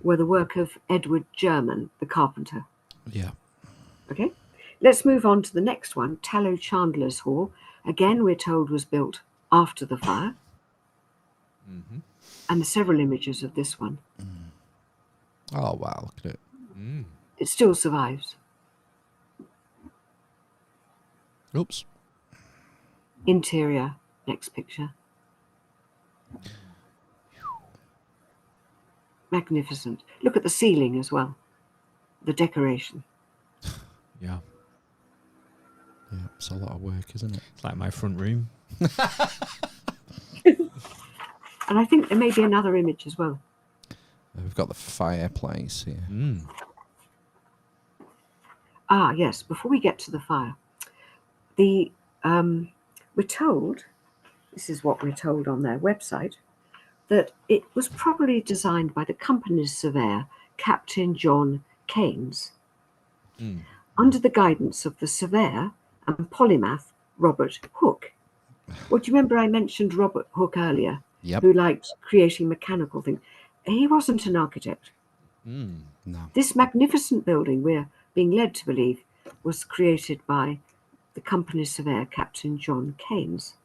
were the work of Edward German, the carpenter. Yeah. Okay. Let's move on to the next one, Tallow Chandler's Hall. Again, we're told was built after the fire. And there's several images of this one. Oh, wow, look at it. It still survives. Oops. Interior, next picture. Magnificent. Look at the ceiling as well. The decoration. Yeah. Yeah, it's a lot of work, isn't it? It's like my front room. And I think there may be another image as well. We've got the fireplace here. Ah, yes. Before we get to the fire, we're told, this is what we're told on their website, that it was probably designed by the company's surveyor, Captain John Keynes, under the guidance of the surveyor and polymath Robert Hooke. Well, do you remember I mentioned Robert Hooke earlier, who liked creating mechanical things? He wasn't an architect. No. This magnificent building, we're being led to believe, was created by the company's surveyor, Captain John Keynes.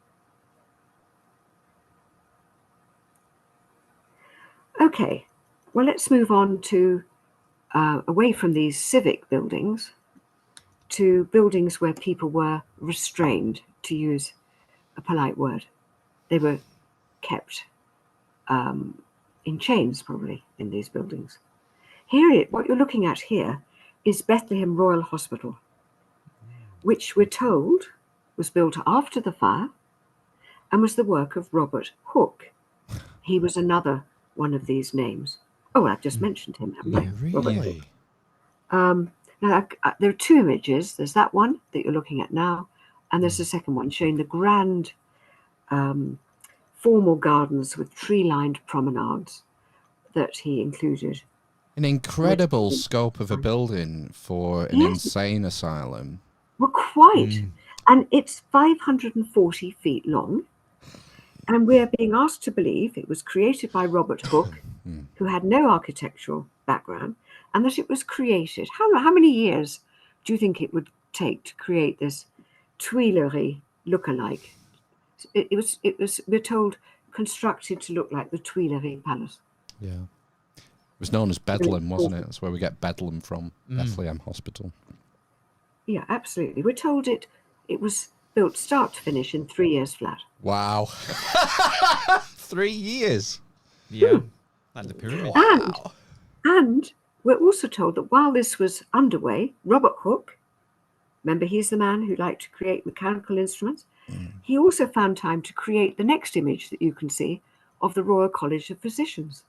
Okay, well, let's move on to away from these civic buildings to buildings where people were restrained, to use a polite word. They were kept in chains, probably, in these buildings. Here, what you're looking at here is Bethlehem Royal Hospital, which we're told was built after the fire and was the work of Robert Hooke. He was another one of these names. Oh, I've just mentioned him, haven't I? Robert Hooke. Now, there are two images. There's that one that you're looking at now, and there's the second one showing the grand formal gardens with tree-lined promenades that he included. An incredible scope of a building for an insane asylum. Well, quite. And it's 540 feet long. And we're being asked to believe it was created by Robert Hooke, who had no architectural background, and that it was created. How many years do you think it would take to create this Tuileries look-alike? It was, we're told, constructed to look like the Tuileries Palace. Yeah. It was known as Bedlam, wasn't it? That's where we get Bedlam from, Bethlehem Hospital. Yeah, absolutely. We're told it was built start to finish in 3 years flat. Wow. 3 years? Yeah, like the pyramid. And we're also told that while this was underway, Robert Hooke, remember he's the man who liked to create mechanical instruments, he also found time to create the next image that you can see of the Royal College of Physicians.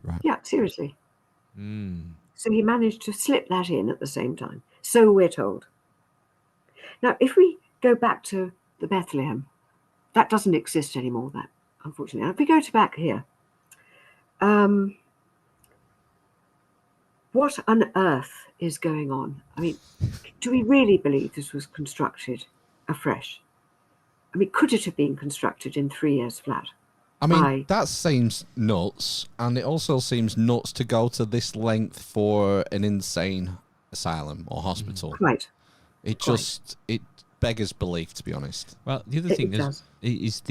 Right. Yeah, seriously. So he managed to slip that in at the same time. So we're told. Now, if we go back to the Bethlehem, that doesn't exist anymore, that, unfortunately. Now, if we go to back here, what on earth is going on? I mean, do we really believe this was constructed afresh? I mean, could it have been constructed in 3 years flat? I mean, that seems nuts, and it also seems nuts to go to this length for an insane asylum or hospital. Right. It just, it beggars belief, to be honest. Well, the other thing is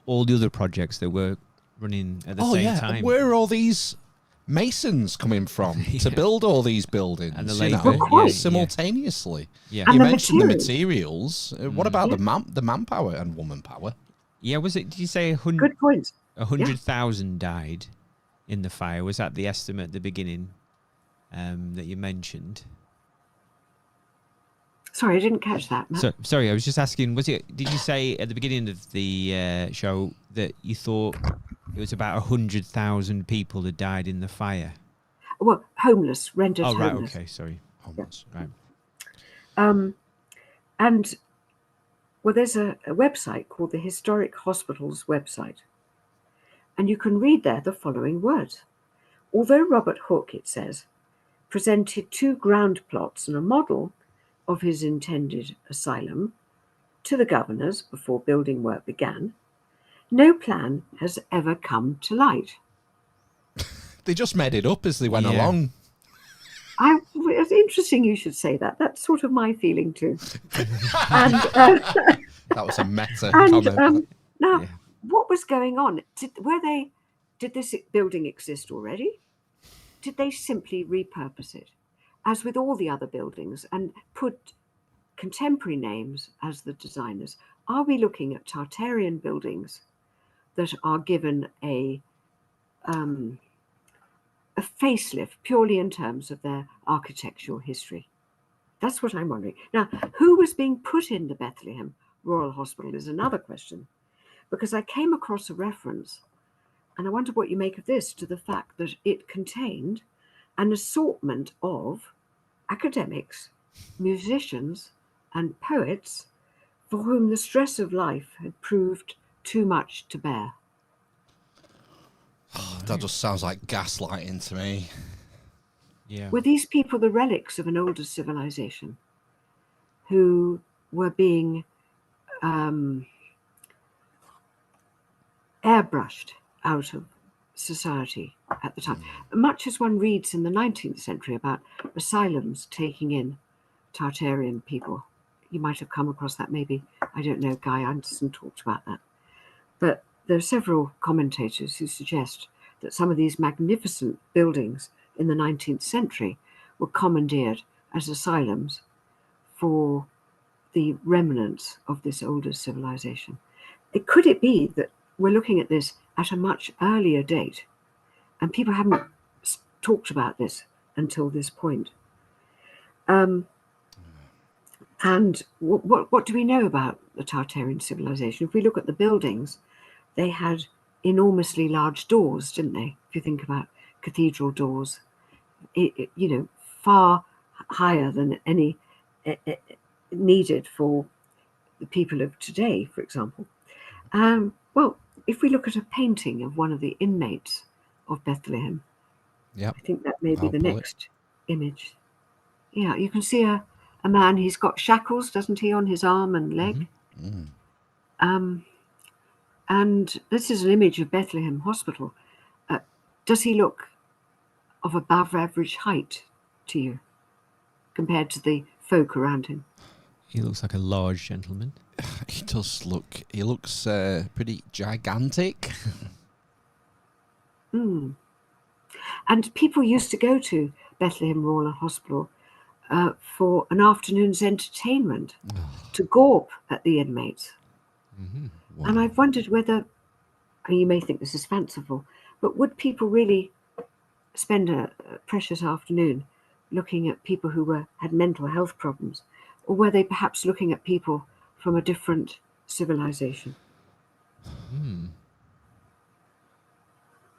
all the other projects that were running at the same time. Where are all these masons coming from to build all these buildings? And the simultaneously. Yeah. You mentioned the materials. What about the manpower and woman power? Yeah, did you say good point. 100,000 died in the fire? Was that the estimate at the beginning that you mentioned? Sorry, I didn't catch that, Matt. Sorry, I was just asking, did you say at the beginning of the show that you thought it was about 100,000 people that died in the fire? Well, homeless, rendered homeless. Oh, right, okay, sorry. Homeless, right. And, well, there's a website called the Historic Hospitals website. And you can read there the following words. Although Robert Hooke, it says, presented 2 ground plots and a model of his intended asylum to the governors before building work began, no plan has ever come to light. They just made it up as they went along. It's interesting you should say that. That's sort of my feeling too. And that was a meta comment. Now, what was going on? Did this building exist already? Did they simply repurpose it, as with all the other buildings, and put contemporary names as the designers? Are we looking at Tartarian buildings that are given a facelift purely in terms of their architectural history? That's what I'm wondering. Now, who was being put in the Bethlehem Royal Hospital is another question, because I came across a reference, and I wonder what you make of this, to the fact that it contained an assortment of academics, musicians, and poets for whom the stress of life had proved too much to bear. That just sounds like gaslighting to me. Yeah. Were these people the relics of an older civilization who were being airbrushed out of society at the time? Much as one reads in the 19th century about asylums taking in Tartarian people. You might have come across that, maybe. I don't know, Guy Anderson talked about that. But there are several commentators who suggest that some of these magnificent buildings in the 19th century were commandeered as asylums for the remnants of this older civilization. Could it be that we're looking at this at a much earlier date, and people haven't talked about this until this point? And what do we know about the Tartarian civilization? If we look at the buildings, they had enormously large doors, didn't they? If you think about cathedral doors, far higher than any needed for the people of today, for example. Well, if we look at a painting of one of the inmates of Bethlehem, I think that may be the next image. Yeah, you can see a man, he's got shackles, doesn't he, on his arm and leg? And this is an image of Bethlehem Hospital. Does he look of above average height to you compared to the folk around him? He looks like a large gentleman. He does look, he looks pretty gigantic. And people used to go to Bethlehem Royal Hospital for an afternoon's entertainment to gawp at the inmates. Wow. And I've wondered whether, you may think this is fanciful, but would people really spend a precious afternoon looking at people who had mental health problems? Or were they perhaps looking at people from a different civilization?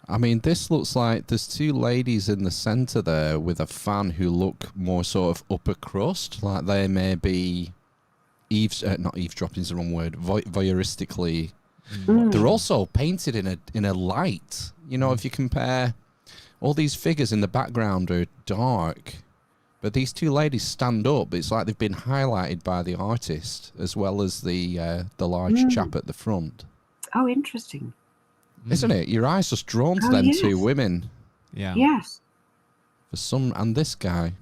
I mean, this looks like there's two ladies in the centre there with a fan who look more sort of upper crust, like they may be not eavesdropping is the wrong word, voyeuristically. They're also painted in a light. You know, if you compare, all these figures in the background are dark, but these two ladies stand up. It's like they've been highlighted by the artist as well as the large chap at the front. Oh, interesting. Isn't it? Your eye's just drawn to them two women. Yeah. Yes. And this guy.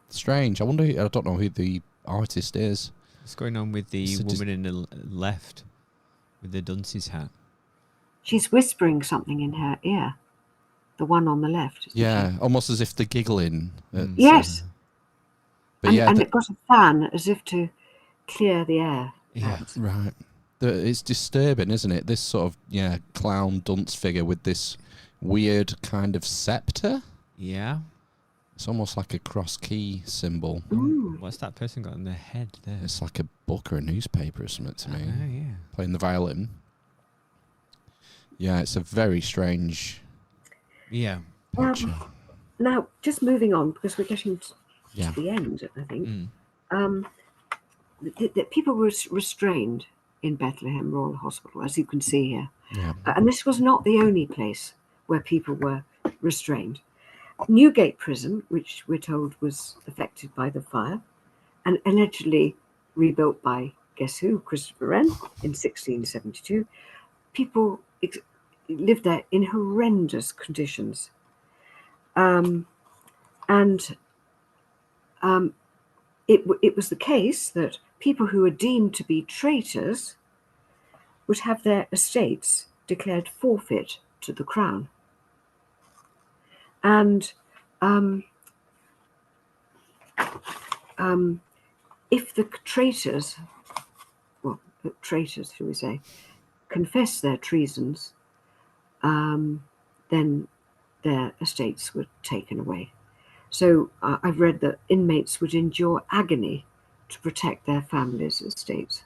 Strange. I don't know who the artist is. What's going on with the woman in the left with the dunce's hat? She's whispering something in her ear. The one on the left. Yeah, she? Almost as if they're giggling. Yes. But and it got a fan as if to clear the air. Yeah, right. It's disturbing, isn't it? This sort of, clown dunce figure with this weird kind of scepter. Yeah. It's almost like a cross key symbol. What's that person got on their head there? It's like a book or a newspaper or something to me. Oh, yeah. Playing the violin. Yeah, it's a very strange picture. Now, just moving on, because we're getting to the end, I think. That people were restrained in Bethlehem Royal Hospital, as you can see here. Yeah. And this was not the only place where people were restrained. Newgate Prison, which we're told was affected by the fire and allegedly rebuilt by, guess who, Christopher Wren in 1672, people lived there in horrendous conditions. It was the case that people who were deemed to be traitors would have their estates declared forfeit to the crown. And if the traitors, shall we say, confess their treasons, then their estates were taken away. So I've read that inmates would endure agony to protect their families' estates.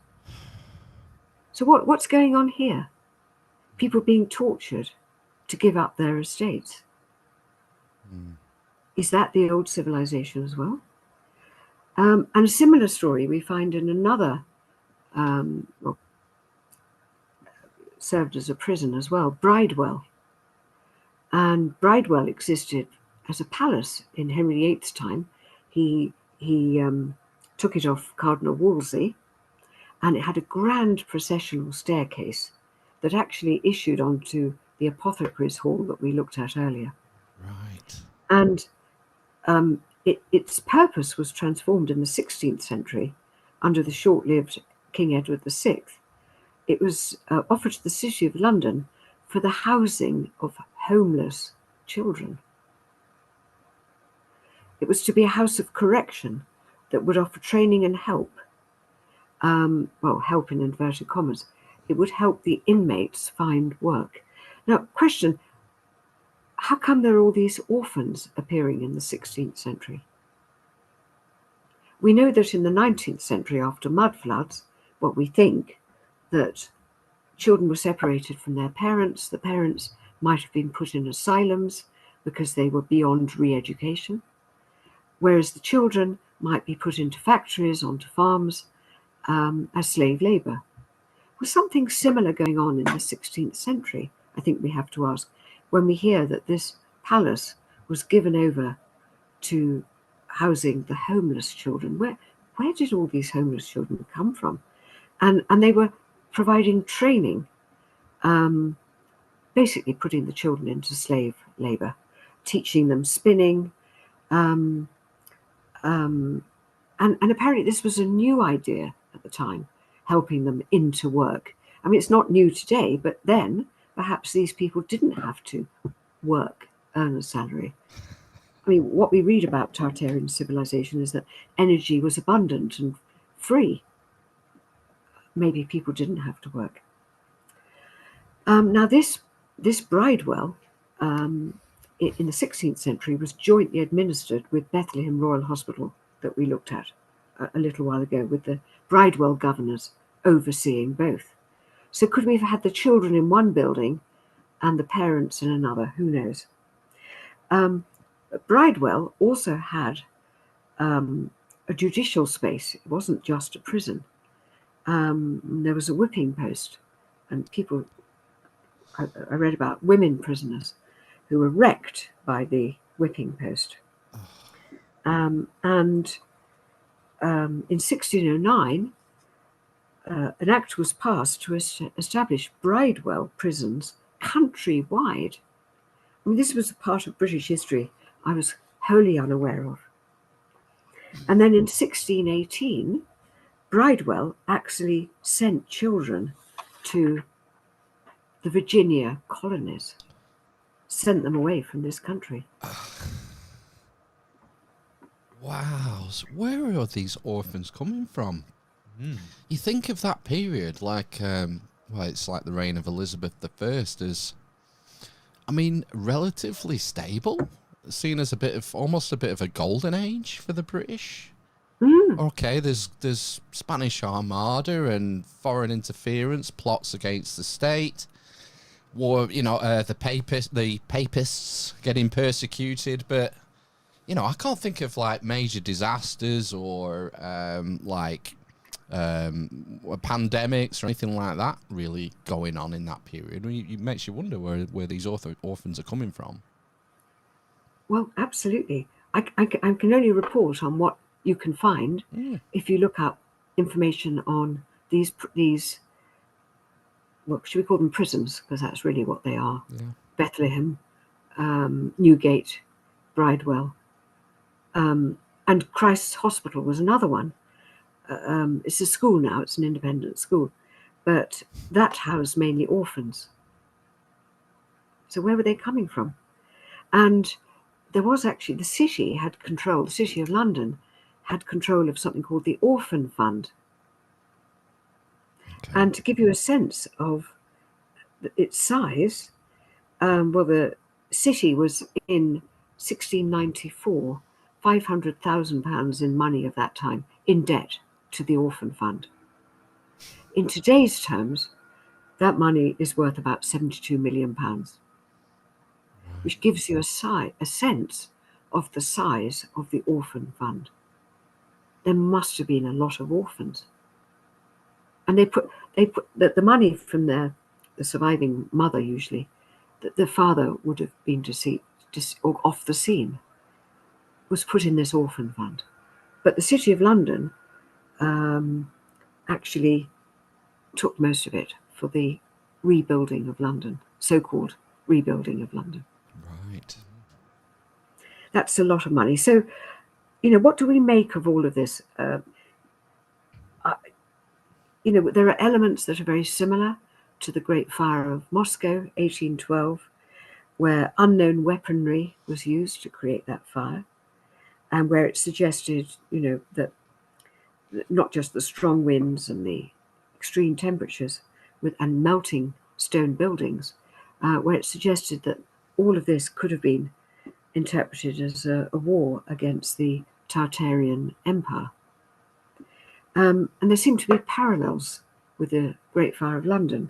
So what's going on here? People being tortured to give up their estates. Is that the old civilization as well? And a similar story we find in another, served as a prison as well, Bridewell. And Bridewell existed as a palace in Henry VIII's time. He took it off Cardinal Wolsey, and it had a grand processional staircase that actually issued onto the apothecary's hall that we looked at earlier. Right. And its purpose was transformed in the 16th century under the short-lived King Edward VI. It was offered to the City of London for the housing of homeless children. It was to be a house of correction that would offer training and help. Well, help in inverted commas. It would help the inmates find work. Now, question, how come there are all these orphans appearing in the 16th century? We know that in the 19th century, after mud floods, what we think that children were separated from their parents. The parents might have been put in asylums because they were beyond re-education, whereas the children might be put into factories, onto farms, as slave labor. Was something similar going on in the 16th century? I think we have to ask, when we hear that this palace was given over to housing the homeless children. Where did all these homeless children come from? And they were providing training, basically putting the children into slave labor, teaching them spinning, and apparently this was a new idea at the time, helping them into work. I mean, it's not new today, but then perhaps these people didn't have to work, earn a salary. I mean, what we read about Tartarian civilization is that energy was abundant and free. Maybe people didn't have to work. Now, this Bridewell in the 16th century was jointly administered with Bethlehem Royal Hospital that we looked at a little while ago, with the Bridewell governors overseeing both. So could we have had the children in one building and the parents in another? Who knows? Bridewell also had a judicial space. It wasn't just a prison. There was a whipping post, and people, I read about women prisoners who were wrecked by the whipping post. And in 1609, an act was passed to establish Bridewell prisons countrywide. I mean, this was a part of British history I was wholly unaware of. And then in 1618, Bridewell actually sent children to the Virginia colonies, sent them away from this country. Wow, so where are these orphans coming from? You think of that period like, well, it's like the reign of Elizabeth I as, I mean, relatively stable, seen as almost a bit of a golden age for the British. Okay, there's Spanish Armada and foreign interference, plots against the state, war, the papists getting persecuted, but I can't think of like major disasters or pandemics or anything like that really going on in that period. It makes you wonder where these orphans are coming from. Well, absolutely. I can only report on what you can find if you look up information on these, what should we call them, prisons, because that's really what they are. Yeah. Bethlehem, Newgate, Bridewell, and Christ's Hospital was another one. It's a school now, it's an independent school, but that housed mainly orphans. So where were they coming from? And there was actually, the city of London had control of something called the Orphan Fund. Okay. And to give you a sense of its size, the city was in 1694, £500,000 in money of that time in debt to the Orphan Fund. In today's terms, that money is worth about £72 million, which gives you a sense of the size of the Orphan Fund. There must have been a lot of orphans. And they put the money from the surviving mother, usually, that the father would have been deceased or off the scene, was put in this Orphan Fund. But the City of London actually took most of it for the rebuilding of London, so-called rebuilding of London. Right. That's a lot of money. So, what do we make of all of this? There are elements that are very similar to the Great Fire of Moscow, 1812, where unknown weaponry was used to create that fire, and where it suggested, that not just the strong winds and the extreme temperatures and melting stone buildings, where it suggested that all of this could have been interpreted as a war against the Tartarian Empire. And there seem to be parallels with the Great Fire of London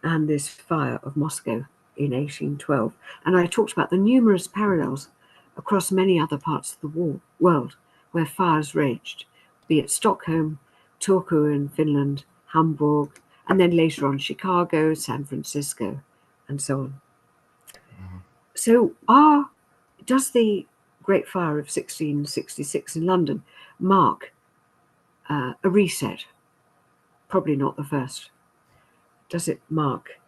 and this fire of Moscow in 1812. And I talked about the numerous parallels across many other parts of the world where fires raged, be it Stockholm, Turku in Finland, Hamburg, and then later on Chicago, San Francisco, and so on. Mm-hmm. So does the Great Fire of 1666 in London mark a reset? Probably not the first. Does it mark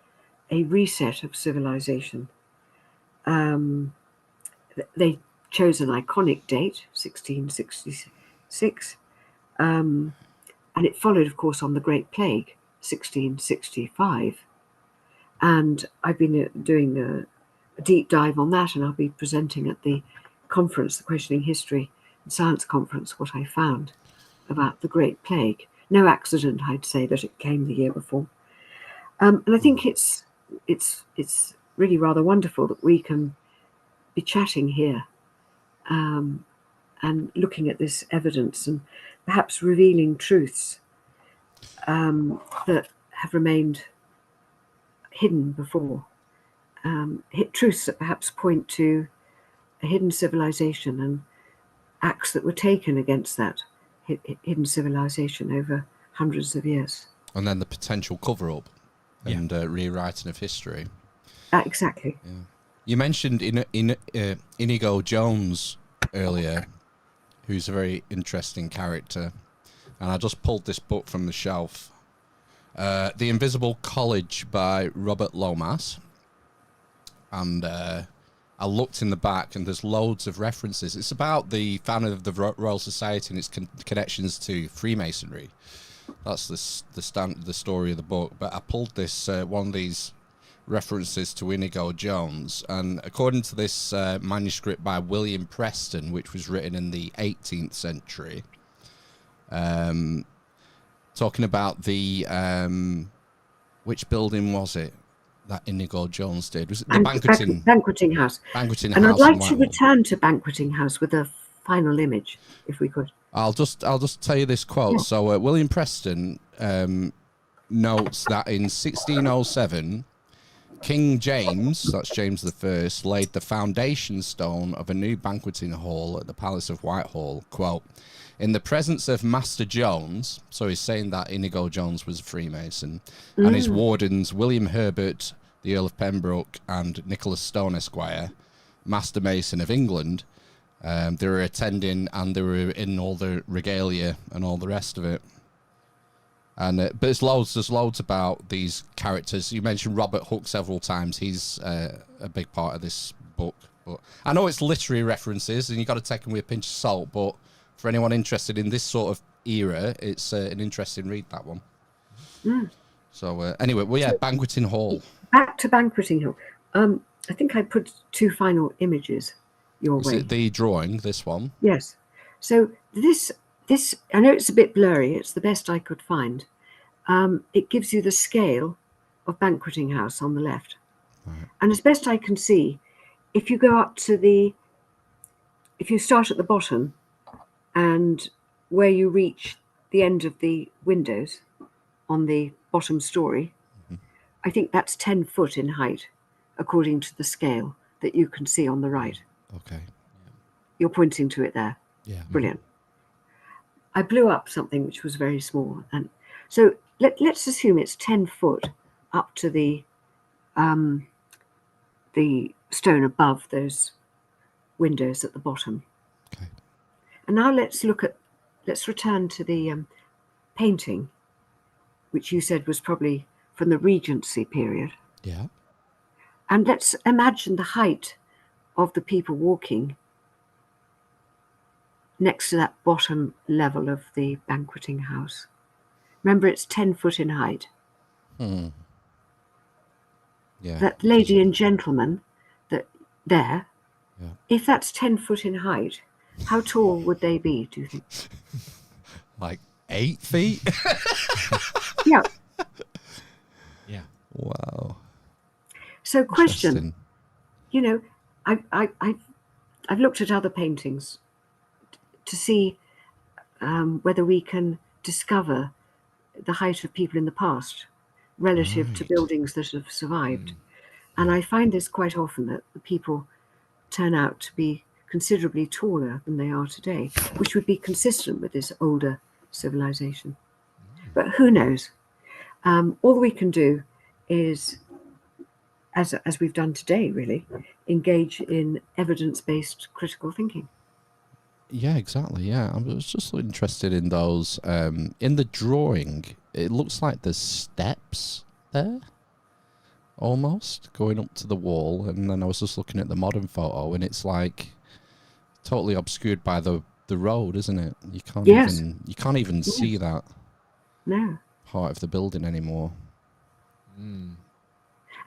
a reset of civilization? They chose an iconic date, 1666, and it followed, of course, on the Great Plague, 1665. And I've been doing a deep dive on that, and I'll be presenting at the conference, the Questioning History and Science Conference, what I found about the Great Plague. No accident, I'd say, that it came the year before. And I think it's really rather wonderful that we can be chatting here and looking at this evidence and perhaps revealing truths that have remained hidden before. Truths that perhaps point to a hidden civilization and acts that were taken against that hidden civilization over hundreds of years. And then the potential cover-up and rewriting of history. Exactly. Yeah. You mentioned Inigo Jones earlier, who's a very interesting character. And I just pulled this book from the shelf. The Invisible College by Robert Lomas. And I looked in the back, and there's loads of references. It's about the founding of the Royal Society and its connections to Freemasonry. That's the story of the book. But I pulled this one of these references to Inigo Jones, and according to this manuscript by William Preston, which was written in the 18th century, talking about the which building was it that Inigo Jones did? Was it the banqueting house? Banqueting and house. I'd like to return to Banqueting House with a final image, if we could. I'll just tell you this quote. Yeah. So William Preston notes that in 1607, King James, that's James I, laid the foundation stone of a new banqueting hall at the Palace of Whitehall, quote, in the presence of Master Jones, so he's saying that Inigo Jones was a Freemason, and his wardens, William Herbert, the Earl of Pembroke, and Nicholas Stone, Esquire, Master Mason of England. They were attending, and they were in all the regalia and all the rest of it. And but there's loads about these characters. You mentioned Robert Hooke several times. He's a big part of this book. But I know it's literary references, and you've got to take them with a pinch of salt. But for anyone interested in this sort of era, it's an interesting read, that one. Mm. So anyway, Banqueting Hall. Back to Banqueting Hall. I think I put two final images your way. Is it the drawing, this one? Yes. So this, I know it's a bit blurry. It's the best I could find. It gives you the scale of Banqueting House on the left. Right. And as best I can see, if you go up to if you start at the bottom and where you reach the end of the windows on the bottom story, I think that's 10 foot in height, according to the scale that you can see on the right. Okay. You're pointing to it there. Yeah. Brilliant. I blew up something which was very small. And so let's assume it's 10 foot up to the stone above those windows at the bottom. Okay. And now let's return to the painting, which you said was probably from the Regency period. Yeah. And let's imagine the height of the people walking next to that bottom level of the banqueting house. Remember, it's 10 foot in height. that lady and gentleman that there, Yeah. if that's 10 foot in height, how tall would they be, do you think? Like 8 feet? Yeah. Yeah. Wow. So question, Interesting. you know, I've looked at other paintings to see whether we can discover the height of people in the past relative to Right. buildings that have survived. And I find this quite often, that the people turn out to be considerably taller than they are today, which would be consistent with this older civilization. But who knows? All we can do is, as we've done today, really, engage in evidence-based critical thinking. Yeah, exactly. Yeah, I was just interested in those. In the drawing, it looks like there's steps there, almost going up to the wall. And then I was just looking at the modern photo, and it's like totally obscured by the road, isn't it? You can't Yes. even see that No. part of the building anymore. And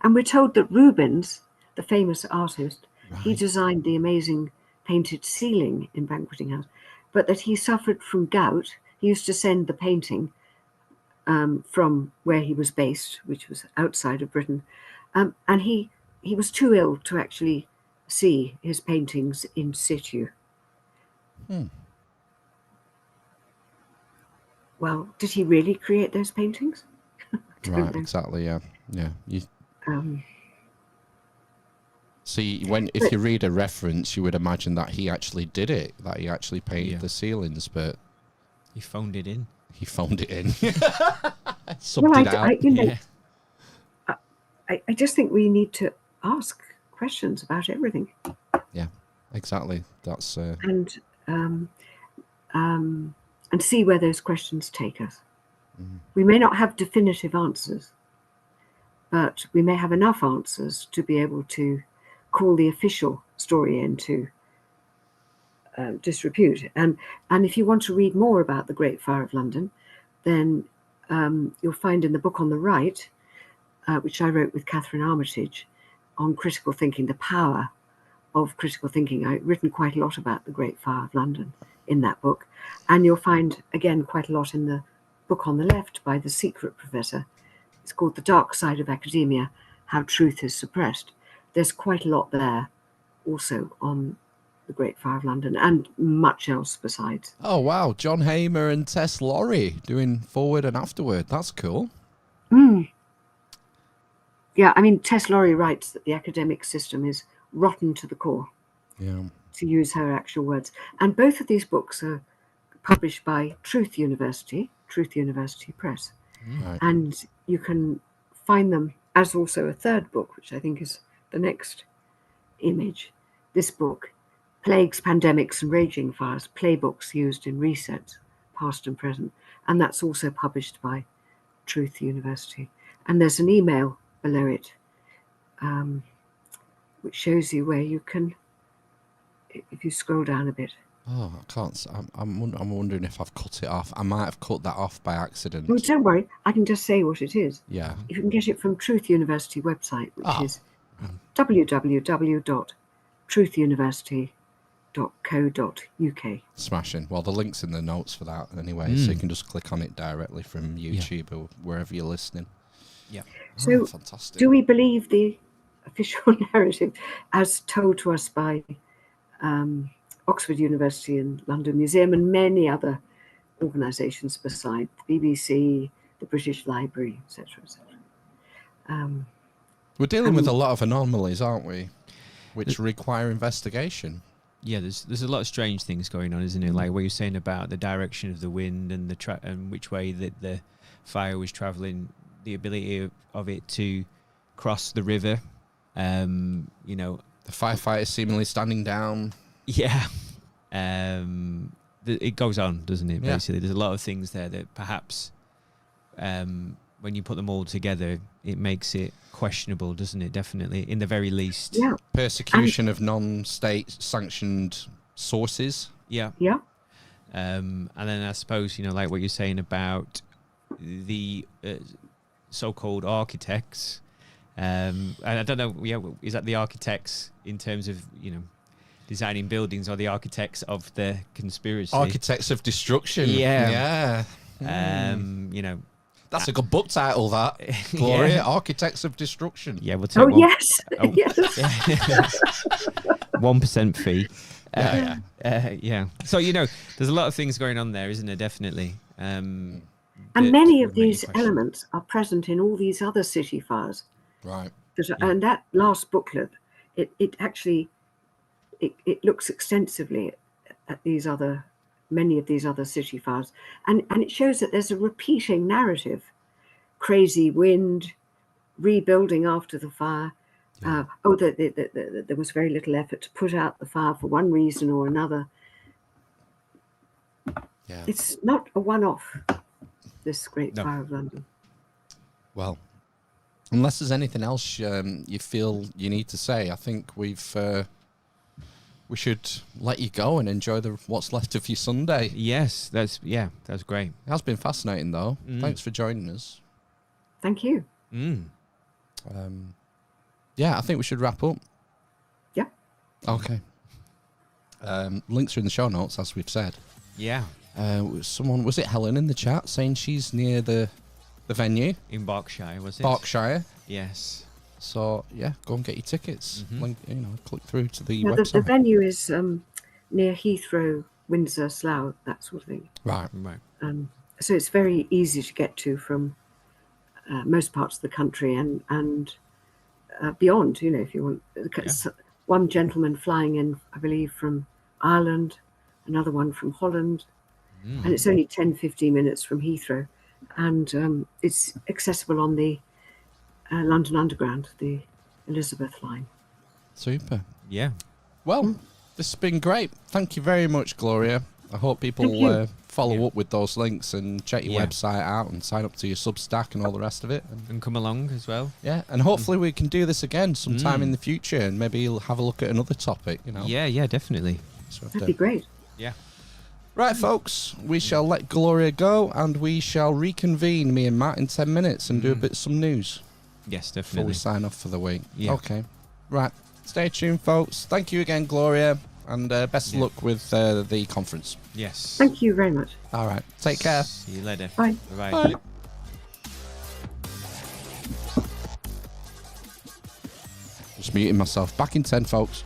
we're told that Rubens, the famous artist, he Right. designed the amazing painted ceiling in Banqueting House, but that he suffered from gout. He used to send the painting from where he was based, which was outside of Britain, and he was too ill to actually see his paintings in situ. Well, did he really create those paintings? Right. know. Exactly. Yeah. Yeah. You Um, see, if you read a reference, you would imagine that he actually did it, that he actually painted the ceilings, but He phoned it in. he phoned it in. Subbed it out. I just think we need to ask questions about everything. Yeah, exactly. That's and see where those questions take us. We may not have definitive answers, but we may have enough answers to be able to call the official story into disrepute. And if you want to read more about the Great Fire of London, then you'll find in the book on the right, which I wrote with Catherine Armitage, on critical thinking, the power of critical thinking. I've written quite a lot about the Great Fire of London in that book. And you'll find, again, quite a lot in the book on the left by the secret professor. It's called The Dark Side of Academia, How Truth is Suppressed. There's quite a lot there also on the Great Fire of London and much else besides. Oh, wow. John Hamer and Tess Laurie doing forward and afterward. That's cool. Yeah, I mean, Tess Laurie writes that the academic system is rotten to the core, to use her actual words. And both of these books are published by Truth University Press. Right. And you can find them as also a third book, which I think is the next image. This book, Plagues, Pandemics and Raging Fires, Playbooks Used in Resets, Past and Present. And that's also published by Truth University. And there's an email below it, which shows you where you can, if you scroll down a bit. Oh, I can't. I'm wondering if I've cut it off. I might have cut that off by accident. Oh, don't worry. I can just say what it is. Yeah. You can get it from Truth University website, which is www.truthuniversity.co.uk. Smashing. Well, the link's in the notes for that anyway, so you can just click on it directly from YouTube or wherever you're listening. Yeah. So, fantastic. do we believe the official narrative as told to us by Oxford University and London Museum and many other organisations beside the BBC, the British Library, etc., etc.? We're dealing with a lot of anomalies, aren't we? Which require investigation. Yeah, there's a lot of strange things going on, isn't it? Like what you're saying about the direction of the wind and and which way that the fire was travelling, the ability of it to cross the river. The firefighter seemingly standing down. Yeah. It goes on, doesn't it? Basically, there's a lot of things there that perhaps when you put them all together, it makes it questionable, doesn't it? Definitely, in the very least. Yeah. Persecution of non-state sanctioned sources. Yeah. Yeah. And then I suppose, like what you're saying about the so-called architects, And I don't know, is that the architects in terms of, designing buildings, or the architects of the conspiracy? Architects of Destruction. Yeah. Yeah. That's a good book title, that. Gloria, Architects of Destruction. Yeah, we'll take Oh, one. yes. Yes. 1% fee. Yeah. So, there's a lot of things going on there, isn't there? Definitely. And many of these elements are present in all these other city fires. Right. And that last booklet, it actually looks extensively at many of these other city fires, and it shows that there's a repeating narrative: crazy wind, rebuilding after the fire. Yeah. There was very little effort to put out the fire for one reason or another. Yeah. It's not a one-off, this Great Fire of London. Well, unless there's anything else you feel you need to say, I think we should let you go and enjoy what's left of your Sunday. Yes, that's great. It has been fascinating, though. Thanks for joining us. Thank you. Yeah, I think we should wrap up. Yeah. Okay. Links are in the show notes, as we've said. Yeah. Someone, was it Helen in the chat, saying she's near the venue? In Berkshire, was it? Berkshire. Yes. So, yeah, go and get your tickets. Link, click through to the Yeah, website. the venue is near Heathrow, Windsor, Slough, that sort of thing. Right. So it's very easy to get to from most parts of the country and beyond, if you want. One gentleman flying in, I believe, from Ireland, another one from Holland, and it's only 10-15 minutes from Heathrow, and it's accessible on the London Underground, the Elizabeth line. Super. Yeah. Well, this has been great. Thank you very much, Gloria. I hope people follow up with those links and check your website out and sign up to your Substack and all the rest of it. And come along as well. Yeah, and hopefully we can do this again sometime in the future, and maybe you'll have a look at another topic, Yeah, definitely. So that'd be great. Yeah. Right, folks, we shall let Gloria go, and we shall reconvene, me and Matt, in 10 minutes and do some news. Yes, Before definitely. we sign off for the week. Yeah. Okay. Right. Stay tuned, folks. Thank you again, Gloria, and best of luck with the conference. Yes. Thank you very much. All right. Take care. See you later. Bye. Bye-bye. Bye. Just muting myself. Back in 10, folks.